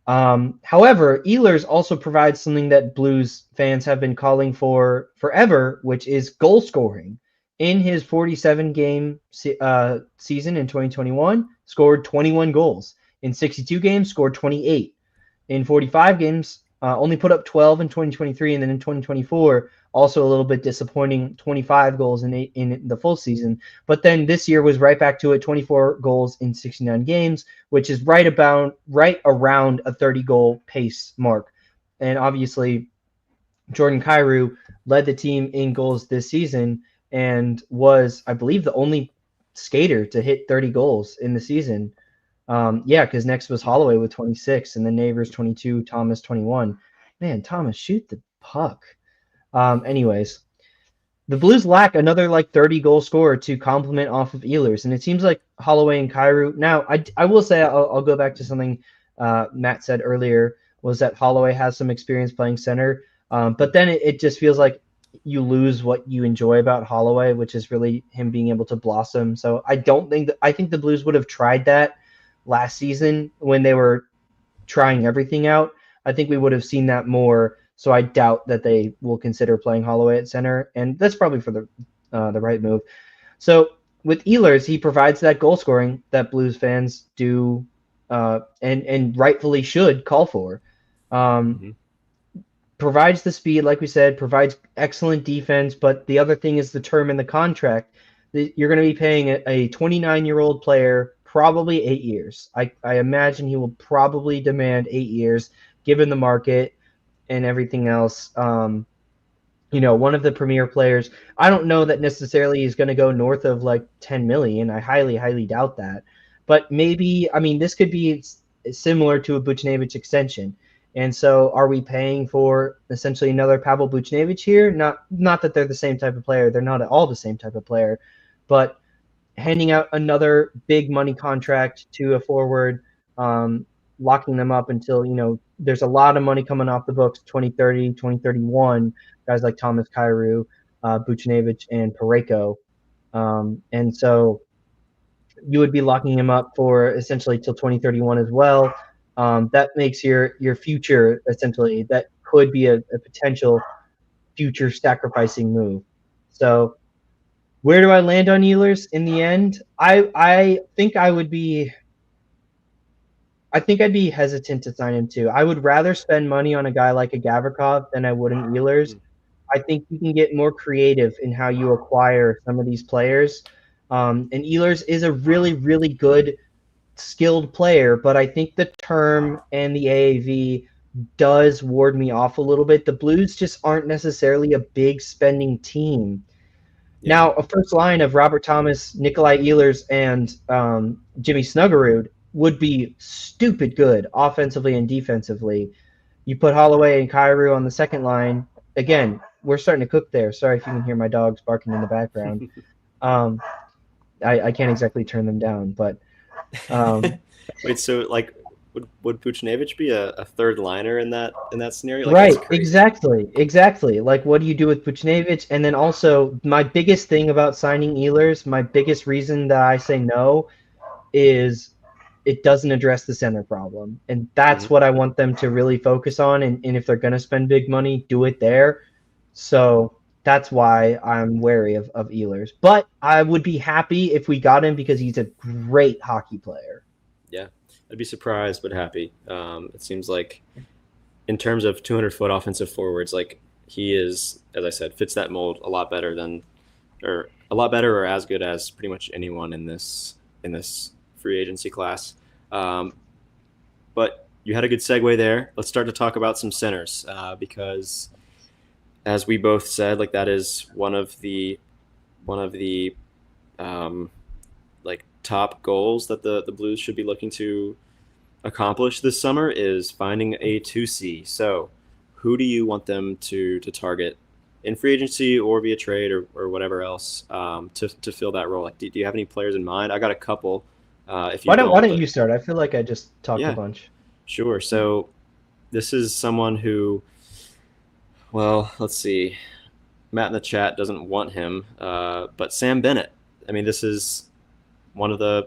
However, Ehlers also provides something that Blues fans have been calling for forever, which is goal scoring. In his 47-game season in 2021, scored 21 goals. In 62 games, scored 28. In 45 games, only put up 12 in 2023, and then in 2024, also a little bit disappointing, 25 goals in the full season. But then this year was right back to it, 24 goals in 69 games, which is right around a 30-goal pace mark. And obviously, Jordan Kyrou led the team in goals this season and was, I believe, the only skater to hit 30 goals in the season. Because next was Holloway with 26, and then Neighbors 22, Thomas 21. Man, Thomas, shoot the puck. Anyways, the Blues lack another 30-goal scorer to complement off of Ehlers, and it seems like Holloway and Kyrou. Now, I will say I'll go back to something Matt said earlier, was that Holloway has some experience playing center, but then it just feels like you lose what you enjoy about Holloway, which is really him being able to blossom. So I think the Blues would have tried that last season when they were trying everything out. I think we would have seen that more. So I doubt that they will consider playing Holloway at center, and that's probably for the right move. So with Ehlers, he provides that goal scoring that Blues fans do and rightfully should call for. Provides the speed, like we said, provides excellent defense, but the other thing is the term in the contract. You're going to be paying a 29-year-old player probably 8 years. I imagine he will probably demand 8 years, given the market and everything else. One of the premier players. I don't know that necessarily he's going to go north of 10 million. I highly doubt that. But maybe, this could be similar to a Buchnevich extension. And so are we paying for essentially another Pavel Buchnevich here? Not that they're the same type of player. They're not at all the same type of player. But handing out another big money contract to a forward, locking them up until, there's a lot of money coming off the books, 2030, 2031, guys like Thomas Kyrou, Buchnevich, and Parayko. And so you would be locking him up for essentially till 2031 as well. That makes your future, essentially, that could be a potential future sacrificing move. So where do I land on Ehlers in the end? I think I'd be hesitant to sign him too. I would rather spend money on a guy like a Gavrikov than I would in Ehlers. I think you can get more creative in how you acquire some of these players. And Ehlers is a really, really good, skilled player, but I think the term and the AAV does ward me off a little bit. The Blues just aren't necessarily a big spending team. Yeah. Now, a first line of Robert Thomas, Nikolai Ehlers, and Jimmy Snuggerud would be stupid good offensively and defensively. You put Holloway and Kyrou on the second line. Again, we're starting to cook there. Sorry if you can hear my dogs barking in the background. I can't exactly turn them down, but wait, so would Buchnevich be a third liner in that scenario? Right, exactly. What do you do with Buchnevich? And then also, my biggest thing about signing Ehlers, my biggest reason that I say no, is it doesn't address the center problem, and that's what I want them to really focus on. And if they're going to spend big money, do it there. So that's why I'm wary of Ehlers. But I would be happy if we got him because he's a great hockey player. Yeah, I'd be surprised but happy. It seems like in terms of 200-foot offensive forwards, like he is, as I said, fits that mold a lot better than, or a lot better or as good as pretty much anyone in this free agency class. Um, but you had a good segue there. Let's start to talk about some centers because, as we both said, like that is one of the um, like top goals that the Blues should be looking to accomplish this summer is finding a 2C. So, who do you want them to target in free agency or via trade or whatever else to fill that role? Like, do you have any players in mind? I got a couple. If you Why don't, don't but you start? I feel like I just talked a yeah, bunch. sure. So, this is someone who, well, let's see. Matt in the chat doesn't want him, but Sam Bennett. I mean, this is one of the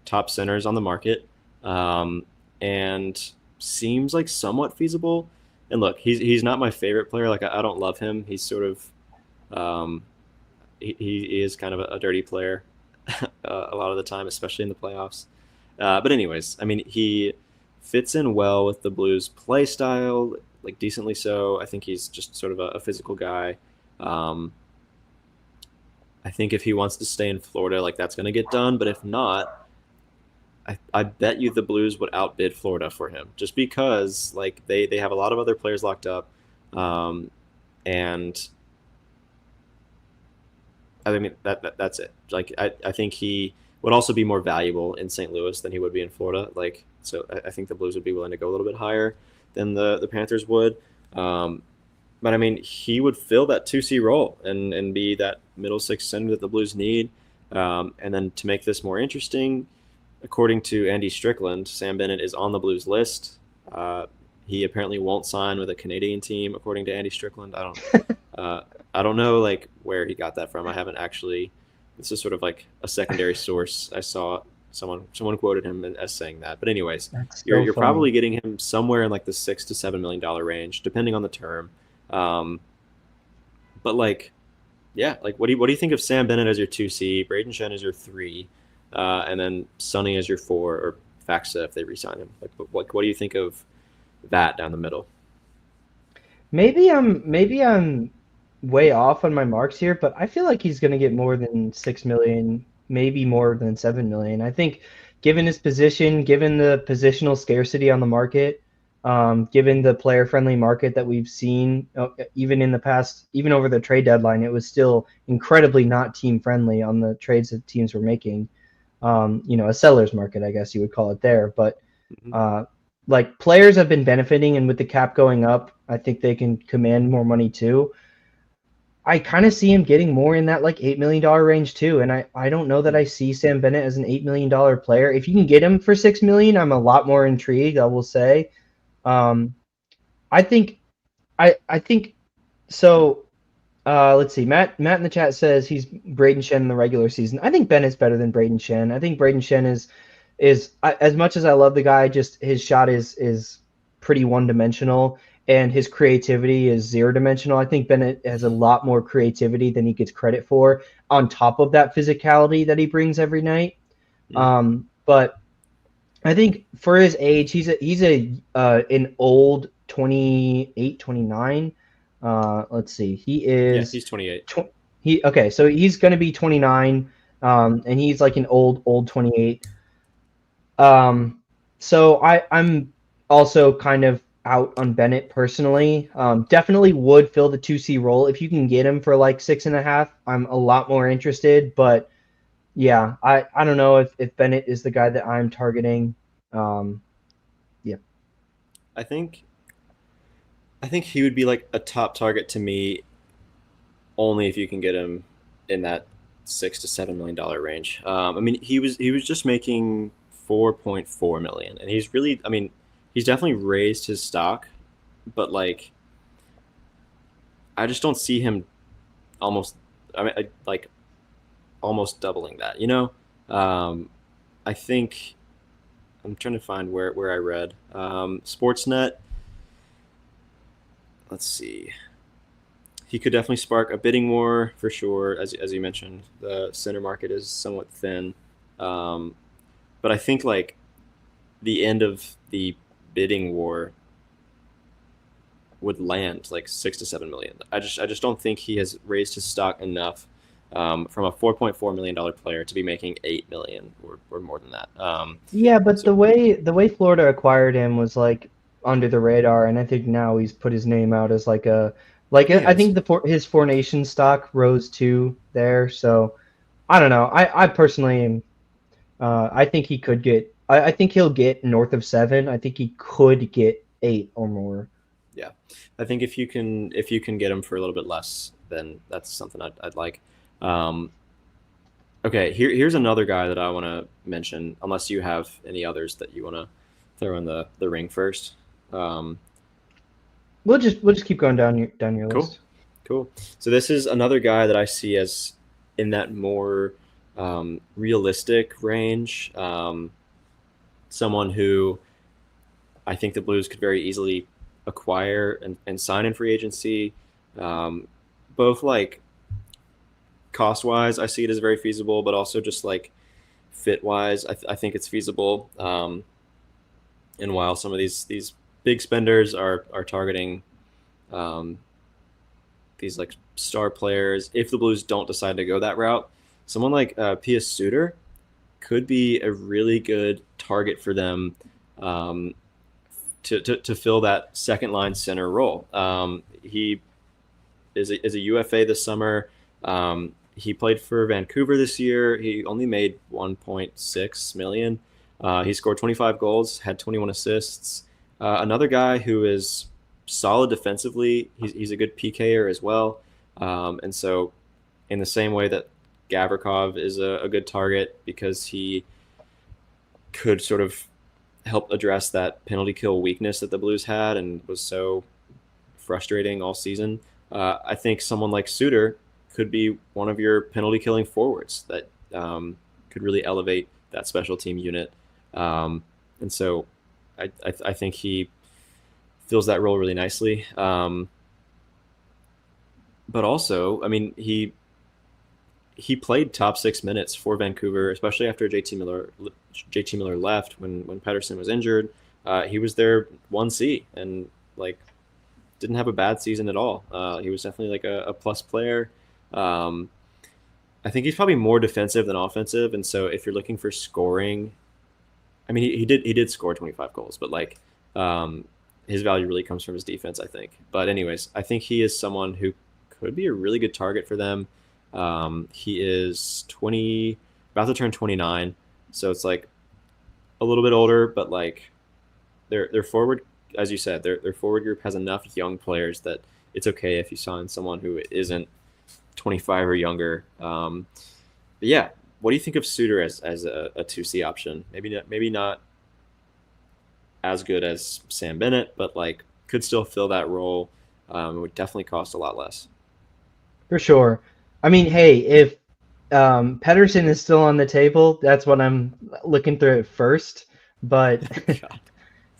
top centers on the market, and seems like somewhat feasible. And look, he's not my favorite player. Like I don't love him. He's sort of um, he is kind of a dirty player a lot of the time, especially in the playoffs. But anyways, I mean, he fits in well with the Blues' play style, like decently so. I think he's just sort of a physical guy. Um, I think if he wants to stay in Florida, like that's going to get done. But if not, I bet you the Blues would outbid Florida for him just because like they have a lot of other players locked up. And I mean that's it. Like I think he would also be more valuable in St. Louis than he would be in Florida. Like so I think the Blues would be willing to go a little bit higher than the Panthers would. Um, but I mean he would fill that 2C role and be that middle six center that the Blues need. And then to make this more interesting, according to Andy Strickland, Sam Bennett is on the Blues list. He apparently won't sign with a Canadian team, according to Andy Strickland. Uh, I don't know like where he got that from. I haven't actually. This is sort of like a secondary source. I saw someone quoted him as saying that. But anyways, That's you're so funny. probably getting him somewhere in like the $6 to $7 million range, depending on the term. Um, but like, yeah, like what do you think of Sam Bennett as your 2C, Braden Shen as your 3, and then Sonny as your 4, or Faxa if they re-sign him? Like, what do you think of that down the middle? Maybe I'm way off on my marks here, but I feel like he's going to get more than 6 million, maybe more than 7 million. I think, given his position, given the positional scarcity on the market, given the player-friendly market that we've seen, even in the past, even over the trade deadline, it was still incredibly not team-friendly on the trades that teams were making. A seller's market, I guess you would call it there, but. Mhm. Uh, like players have been benefiting, and with the cap going up, I think they can command more money too. I kind of see him getting more in that like $8 million range too, and I don't know that I see Sam Bennett as an $8 million player. If you can get him for 6 million, I'm a lot more intrigued. I will say. Um, I think I think so. Let's see. Matt in the chat says he's Braden Shen in the regular season. I think Bennett's better than Braden Shen. I think Braden Shen is as much as I love the guy, just his shot is pretty one dimensional, and his creativity is 0 dimensional. I think Bennett has a lot more creativity than he gets credit for, on top of that physicality that he brings every night. Mhm. But I think for his age, he's a an old 28, 29. Let's see. He Yeah, is he's 28. he okay, so he's going to be 29, and he's like an old 28. So I'm also kind of out on Bennett personally. Definitely would fill the 2C role if you can get him for like 6.5. I'm a lot more interested, but yeah, I don't know if Bennett is the guy that I'm targeting. Um, yeah. I think I think he would be like a top target to me only if you can get him in that $6 to $7 million range. I mean, he was just making 4.4 million, and he's really, I mean, he's definitely raised his stock, but like, I just don't see him almost, like almost doubling that. I think I'm trying to find where I read Sportsnet. Let's see. he could definitely spark a bidding war for sure. As you mentioned, the center market is somewhat thin, um, but I think like the end of the bidding war would land like 6 to 7 million. I just don't think he has raised his stock enough from a $4.4 million player to be making 8 million or more than that. Yeah, but So the way Florida acquired him was like under the radar, and I think now he's put his name out as he I has. think his Four Nations stock rose too there. So I don't know. I personally am. I think he could get. I think he'll get north of 7. I think he could get 8 or more. Yeah, I think if you can get him for a little bit less, then that's something I'd like. Um, okay, here's another guy that I want to mention. Unless you have any others that you want to throw in the ring first. Um, We'll just keep going down your cool, list. cool. So this is another guy that I see as in that more realistic range. Someone who I think the Blues could very easily acquire and sign in free agency. Um, both like cost wise, I see it as very feasible, but also just like fit wise, I think it's feasible. And while some of these big spenders are targeting um, these like star players, if the Blues don't decide to go that route, someone like Pius Suter could be a really good target for them um, to fill that second line center role. He is a UFA this summer. He played for Vancouver this year. He only made 1.6 million. He scored 25 goals, had 21 assists. Another guy who is solid defensively. He's a good PKer as well. And so, in the same way that Gavrikov is a good target because he could sort of help address that penalty kill weakness that the Blues had and was so frustrating all season. I think someone like Suter could be one of your penalty killing forwards that could really elevate that special team unit. And so I think he fills that role really nicely. But also, I mean, he played top 6 minutes for Vancouver, especially after JT Miller left when Pedersen was injured. He was their 1C and like didn't have a bad season at all. He was definitely like a plus player. Um, I think he's probably more defensive than offensive, and so if you're looking for scoring, I mean he did score 25 goals, but like um, his value really comes from his defense, I think. But anyways, I think he is someone who could be a really good target for them. He is 20, about to turn 29, so it's like a little bit older, but like their forward, as you said, their forward group has enough young players that it's okay if you sign someone who isn't 25 or younger. But yeah, what do you think of Suter as a 2C option? Maybe not as good as Sam Bennett, but like could still fill that role. It would definitely cost a lot less. For sure. I mean, hey, if Pedersen is still on the table, that's what I'm looking through at first. But God.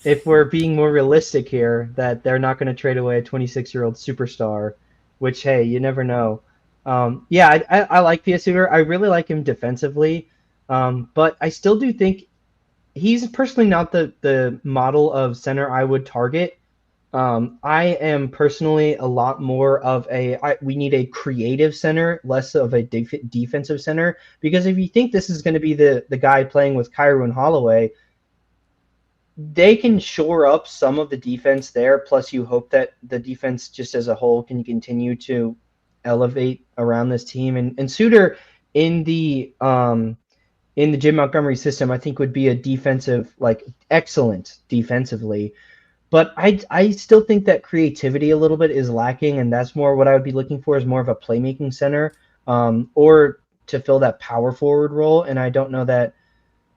if we're being more realistic here, that they're not going to trade away a 26-year-old superstar, which, hey, you never know. Yeah, I like Suter. I really like him defensively, but I still do think he's personally not the model of center I would target. I am personally a lot more of we need a creative center, less of a defensive center. Because if you think this is going to be the guy playing with Kyrou and Holloway, they can shore up some of the defense there. Plus, you hope that the defense just as a whole can continue to elevate around this team. And Suter in the Jim Montgomery system, I think would be a defensive, like excellent defensively. But I still think that creativity a little bit is lacking, and that's more what I would be looking for is more of a playmaking center, or to fill that power forward role. And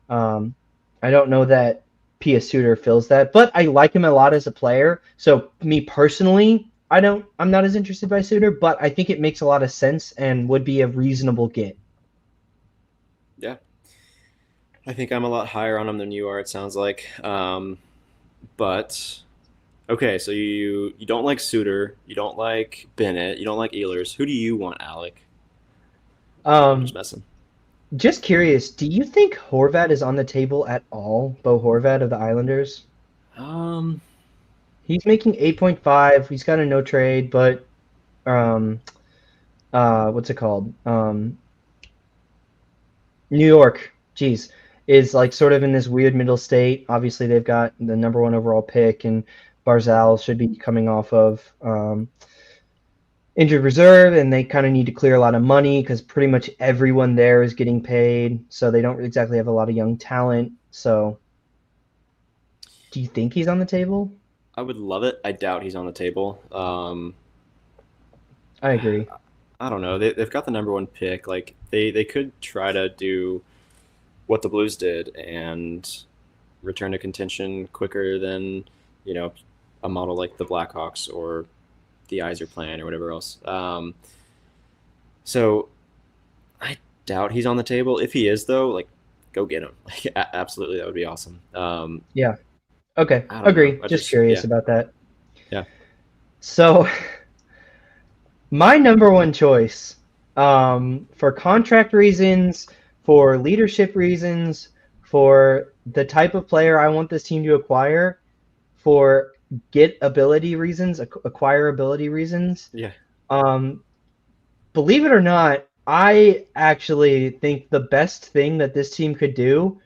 um, I don't know that Pia Suter fills that, but I like him a lot as a player. So me personally, I'm not as interested by Suter, but I think it makes a lot of sense and would be a reasonable get. Yeah, I think I'm a lot higher on him than you are. It sounds like, but Okay, so you don't like Suter, you don't like Bennett, you don't like Ehlers. Who do you want, Alec? I'm just Um, messing. just curious, do you think Horvat is on the table at all? Bo Horvat of the Islanders? Um, He's making 8.5. He's got a no trade, but um, what's it called? New York, geez, is like sort of in this weird middle state. Obviously, they've got the number one overall pick, and Barzal should be coming off of injured reserve, and they kind of need to clear a lot of money because pretty much everyone there is getting paid, so they don't exactly have a lot of young talent. So, do you think he's on the table? I would love it. I doubt he's on the table. I agree. I don't know. They've got the number one pick. Like they could try to do what the Blues did and return to contention quicker than you know a model like the Blackhawks or the Eyes plan or whatever else. So I doubt he's on the table. If he is, though, like go get him. Like absolutely, that would be awesome. Yeah. Okay. I don't know. Agree. I Just just curious yeah about that. yeah. So, my number one choice, for contract reasons, for leadership reasons, for the type of player I want this team to acquire, for get ability reasons, acquire ability reasons. Yeah. Um, Believe it or not, I actually think the best thing that this team could do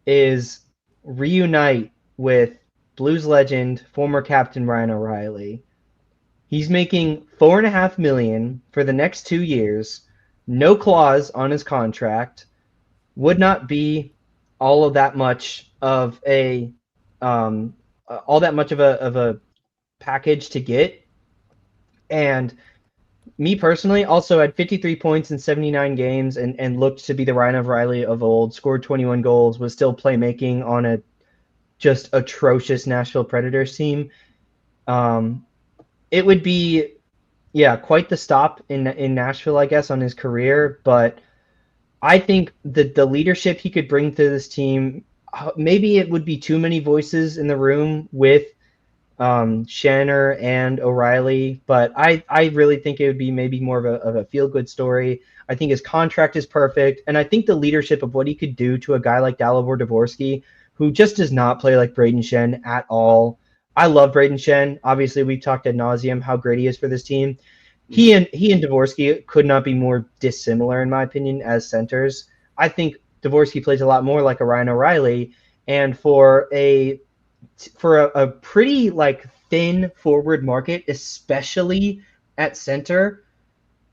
is reunite with Blues legend, former captain Ryan O'Reilly. He's making $4.5 million for the next 2 years, no clause on his contract. Would not be all of that much of a all that much of a package to get. And me personally also had 53 points in 79 games and looked to be the Ryan O'Reilly of old, scored 21 goals, was still playmaking on a just atrocious Nashville Predators team. It would be, yeah, quite the stop in Nashville, I guess, on his career. But I think the leadership he could bring to this team, maybe it would be too many voices in the room with Shanner and O'Reilly, but I really think it would be maybe more of a feel good story. I think his contract is perfect, and I think the leadership of what he could do to a guy like Dalibor Dvorsky, who just does not play like Braden Shen at all. I love Braden Shen. Obviously, we've talked ad nauseum how great he is for this team. He and Dvorsky could not be more dissimilar, in my opinion, as centers. I think Dvorsky plays a lot more like a Ryan O'Reilly, and for a pretty like thin forward market, especially at center,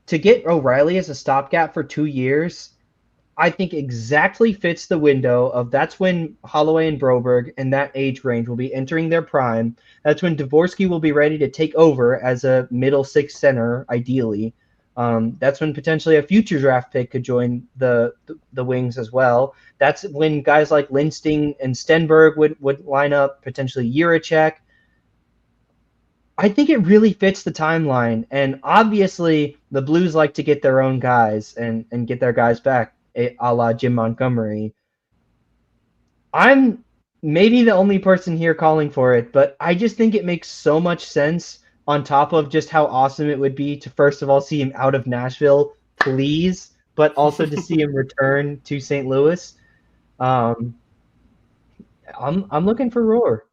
to get O'Reilly as a stopgap for 2 years, I think exactly fits the window of that's when Holloway and Broberg and that age range will be entering their prime. That's when Dvorsky will be ready to take over as a middle six center, ideally. That's when potentially a future draft pick could join the wings as well. That's when guys like Linsting and Stenberg would line up, potentially Jiricek. I think it really fits the timeline, and obviously the Blues like to get their own guys and get their guys back, a la Jim Montgomery. I'm maybe the only person here calling for it, but I just think it makes so much sense on top of just how awesome it would be to first of all see him out of Nashville, please, but also to see him return to St. Louis. Um, I'm looking for Roar.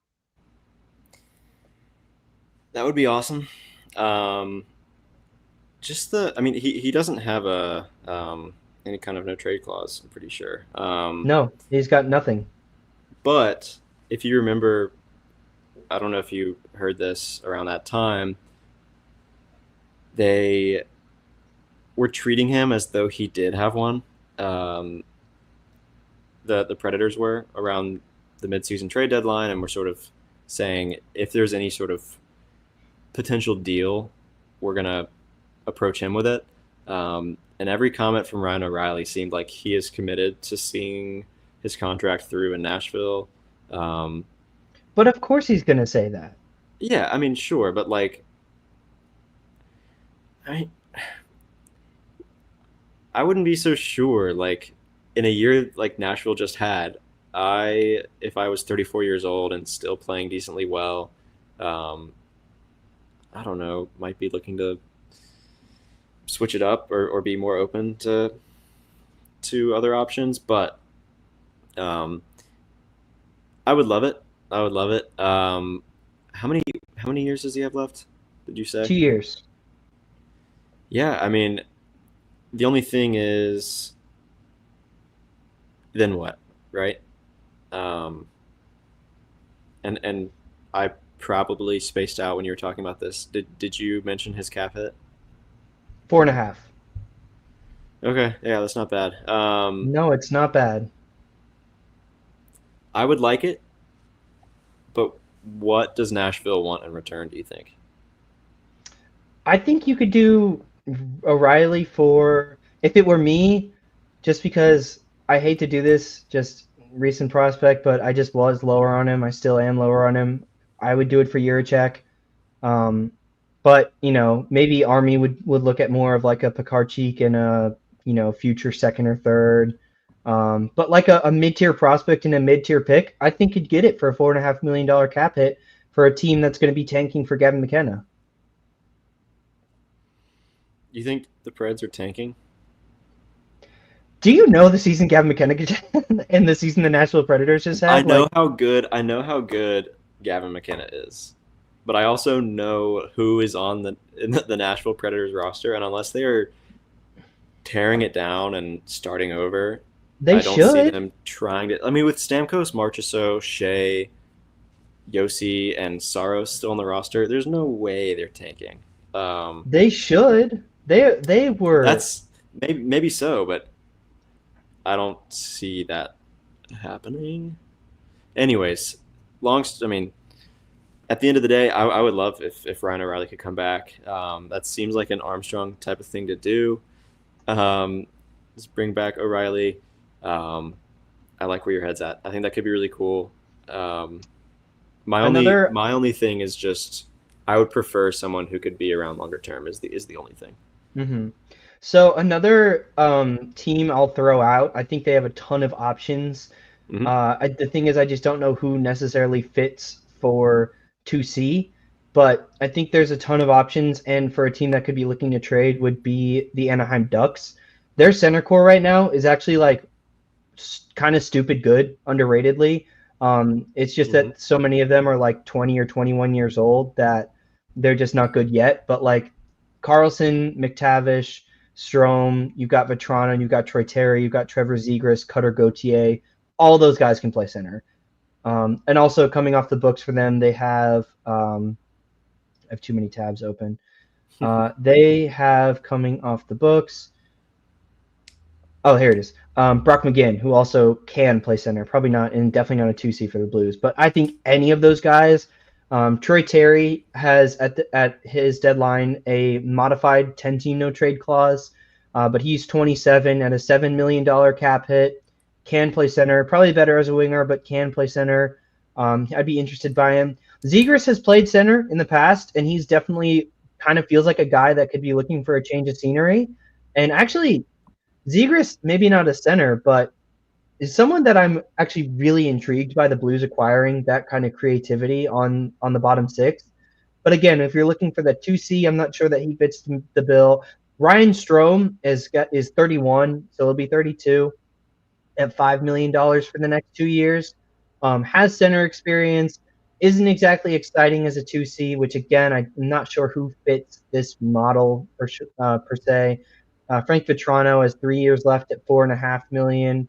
That would be awesome. Um, I mean, he doesn't have a any kind of no trade clause. I'm pretty sure. No, he's got nothing. But if you remember, I don't know if you heard this around that time, they were treating him as though he did have one. Um, the Predators were around the midseason trade deadline, and we're sort of saying if there's any sort of potential deal, we're gonna approach him with it. And every comment from Ryan O'Reilly seemed like he is committed to seeing his contract through in Nashville. Um, But of course he's going to say that. yeah, I mean, sure, but like, I I wouldn't be so sure. Like, in a year like Nashville just had, if I was 34 years old and still playing decently well, Um, I don't know, might be looking to switch it up or be more open to other options. But um, I would love it. I would love it. How many how many years does he have left? Did you say? 2 years. Yeah, I mean, the only thing is, then what, right? Um, and I probably spaced out when you were talking about this. Did you mention his cap hit? 4.5. Okay, yeah, that's not bad. No, it's not bad. I would like it, but what does Nashville want in return, do you think? I think you could do O'Reilly for, if it were me, just because I hate to do this, just recent prospect, but I just was lower on him. I still am lower on him. I would do it for Juracek. Um, but maybe Army would look at more of like a Pekarchik and a future second or third. But like a mid-tier prospect and a mid-tier pick, I think you'd get it for a $4.5 million cap hit for a team that's going to be tanking for Gavin McKenna. You think the Preds are tanking? Do you know the season Gavin McKenna and the season the Nashville Predators just I had? know Like, how good I know how good Gavin McKenna is, but I also know who is on the Nashville Predators roster, and unless they are tearing it down and starting over, they I don't see should. them trying to. I mean, with Stamkos, Marchessault, Shea, Yossi, and Saros still on the roster, there's no way they're tanking. Um, They should. They were. that's maybe so, but I don't see that happening. Anyways, I mean, at the end of the day, I would love if Ryan O'Reilly could come back. That seems like an Armstrong type of thing to do. Um, just bring back O'Reilly. Um, I like where your head's at. I think that could be really cool. Um, Another my only thing is just I would prefer someone who could be around longer term is the only thing. So another team I'll throw out. I think they have a ton of options. Hmm. The thing is, I just don't know who necessarily fits for 2C, but I think there's a ton of options. And for a team that could be looking to trade, would be the Anaheim Ducks. Their center core right now is actually like kind of stupid good, underratedly. It's just Hmm. that so many of them are like 20 or 21 years old that they're just not good yet. But like Carlson, McTavish, Strome, you've got Vetrano, you've got Troy Terry, you've got Trevor Zegras, Cutter Gauthier. All those guys can play center. And also coming off the books for them, they have I have too many tabs open. They have coming off the books. Oh, here it is. Brock McGinn, who also can play center, probably not, and definitely not a 2C for the Blues. But I think any of those guys. Troy Terry has at his deadline a modified 10-team no trade clause, but he's 27 at a $7 million cap hit. Can play center, probably better as a winger, but can play center. I'd be interested by him. Zegras has played center in the past, and he's definitely kind of feels like a guy that could be looking for a change of scenery. And actually, Zegras, maybe not a center, but is someone that I'm actually really intrigued by the Blues acquiring that kind of creativity on the bottom six. But again, if you're looking for the 2C, I'm not sure that he fits the bill. Ryan Strome is 31, so he'll be 32 at $5 million for the next 2 years. Has center experience, isn't exactly exciting as a 2C, which again, I'm not sure who fits this model per se. Frank Vetrano has 3 years left at $4.5 million,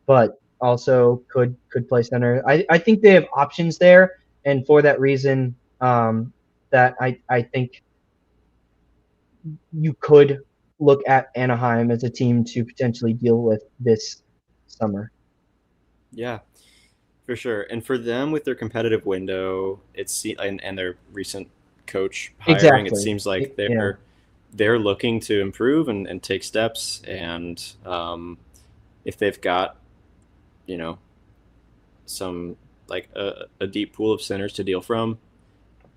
but also could play center. I think they have options there, and for that reason, that I think you could look at Anaheim as a team to potentially deal with this summer. Yeah, for sure. And for them, with their competitive window, and their recent coach hiring, it Exactly. seems like Yeah. they're looking to improve and take steps. And if they've got you know some like a deep pool of centers to deal from,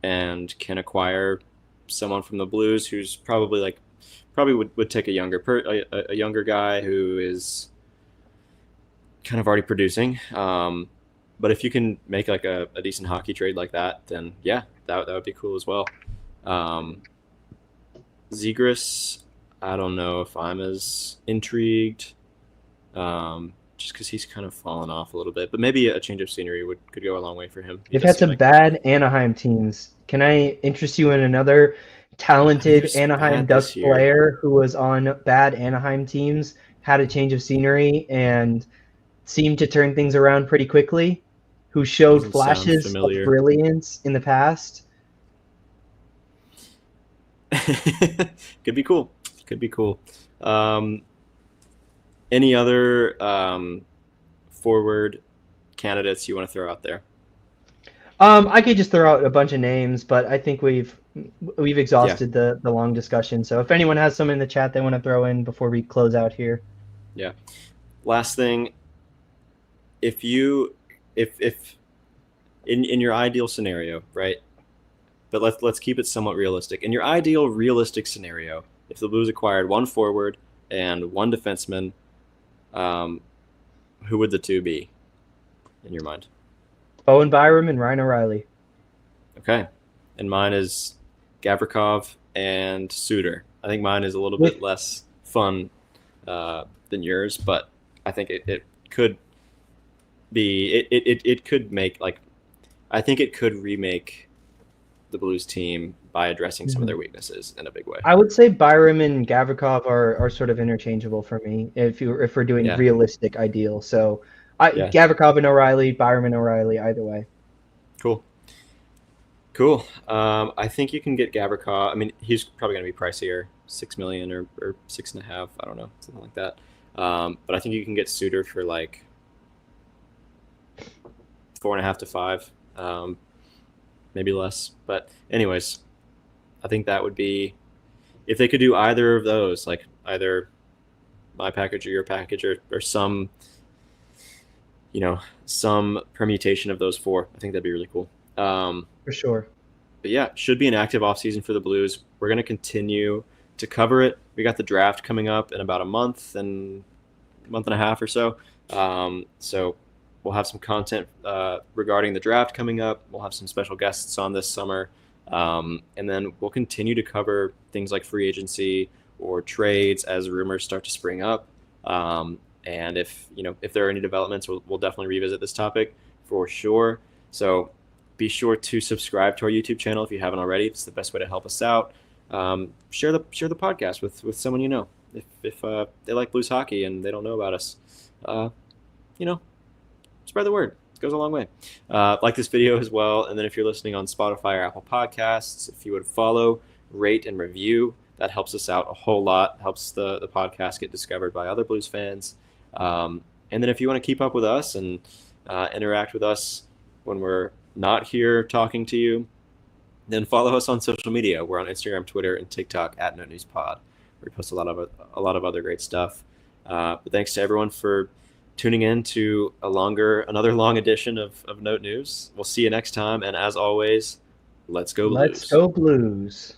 and can acquire someone from the Blues who's probably would take a younger guy who is kind of already producing. But if you can make like a decent hockey trade like that, then yeah, that would be cool as well. Zegras, I don't know if I'm as intrigued, just because he's kind of fallen off a little bit. But maybe a change of scenery could go a long way for him. They've had some bad Anaheim teams. Can I interest you in another talented Anaheim Ducks player who was on bad Anaheim teams, had a change of scenery, and seemed to turn things around pretty quickly, who showed flashes of brilliance in the past? Could be cool. Any other forward candidates you want to throw out there? I could just throw out a bunch of names, but I think we've exhausted the long discussion. So if anyone has some in the chat they want to throw in before we close out here. Yeah. Last thing, if in your ideal scenario, right? But let's keep it somewhat realistic. In your ideal realistic scenario, if the Blues acquired one forward and one defenseman, who would the two be in your mind? Owen Byram and Ryan O'Reilly. Okay. And mine is Gavrikov and Suter. I think mine is a little bit less fun than yours, but I think it could be it could make, like, I think it could remake the Blues team by addressing some of their weaknesses in a big way. I would say Byram and Gavrikov are sort of interchangeable for me if we're doing realistic ideal. So Gavrikov and O'Reilly, Byram and O'Reilly, either way. Cool. I think you can get Gavrikov. I mean, he's probably going to be pricier, $6 million or $6.5 million. I don't know, something like that. But I think you can get Suter for like $4.5 to $5 million. Maybe less. But anyways, I think that would be, if they could do either of those, like either my package or your package or some, some permutation of those four, I think that'd be really cool. For sure. But yeah, should be an active offseason for the Blues. We're going to continue to cover it. We got the draft coming up in about a month and a half or so. So we'll have some content regarding the draft coming up. We'll have some special guests on this summer. And then we'll continue to cover things like free agency or trades as rumors start to spring up. And if there are any developments, we'll definitely revisit this topic for sure. So be sure to subscribe to our YouTube channel if you haven't already. It's the best way to help us out. Share the podcast with someone you know. If they like Blues hockey and they don't know about us, spread the word. It goes a long way. Like this video as well. And then if you're listening on Spotify or Apple Podcasts, if you would follow, rate, and review, that helps us out a whole lot. Helps the podcast get discovered by other Blues fans. And then if you want to keep up with us and interact with us when we're not here talking to you, then follow us on social media. We're on Instagram, Twitter, and TikTok at Note News Pod. We post a lot of other great stuff. But thanks to everyone for tuning in to another long edition of Note News. We'll see you next time, and as always, let's go Blues. Let's go Blues.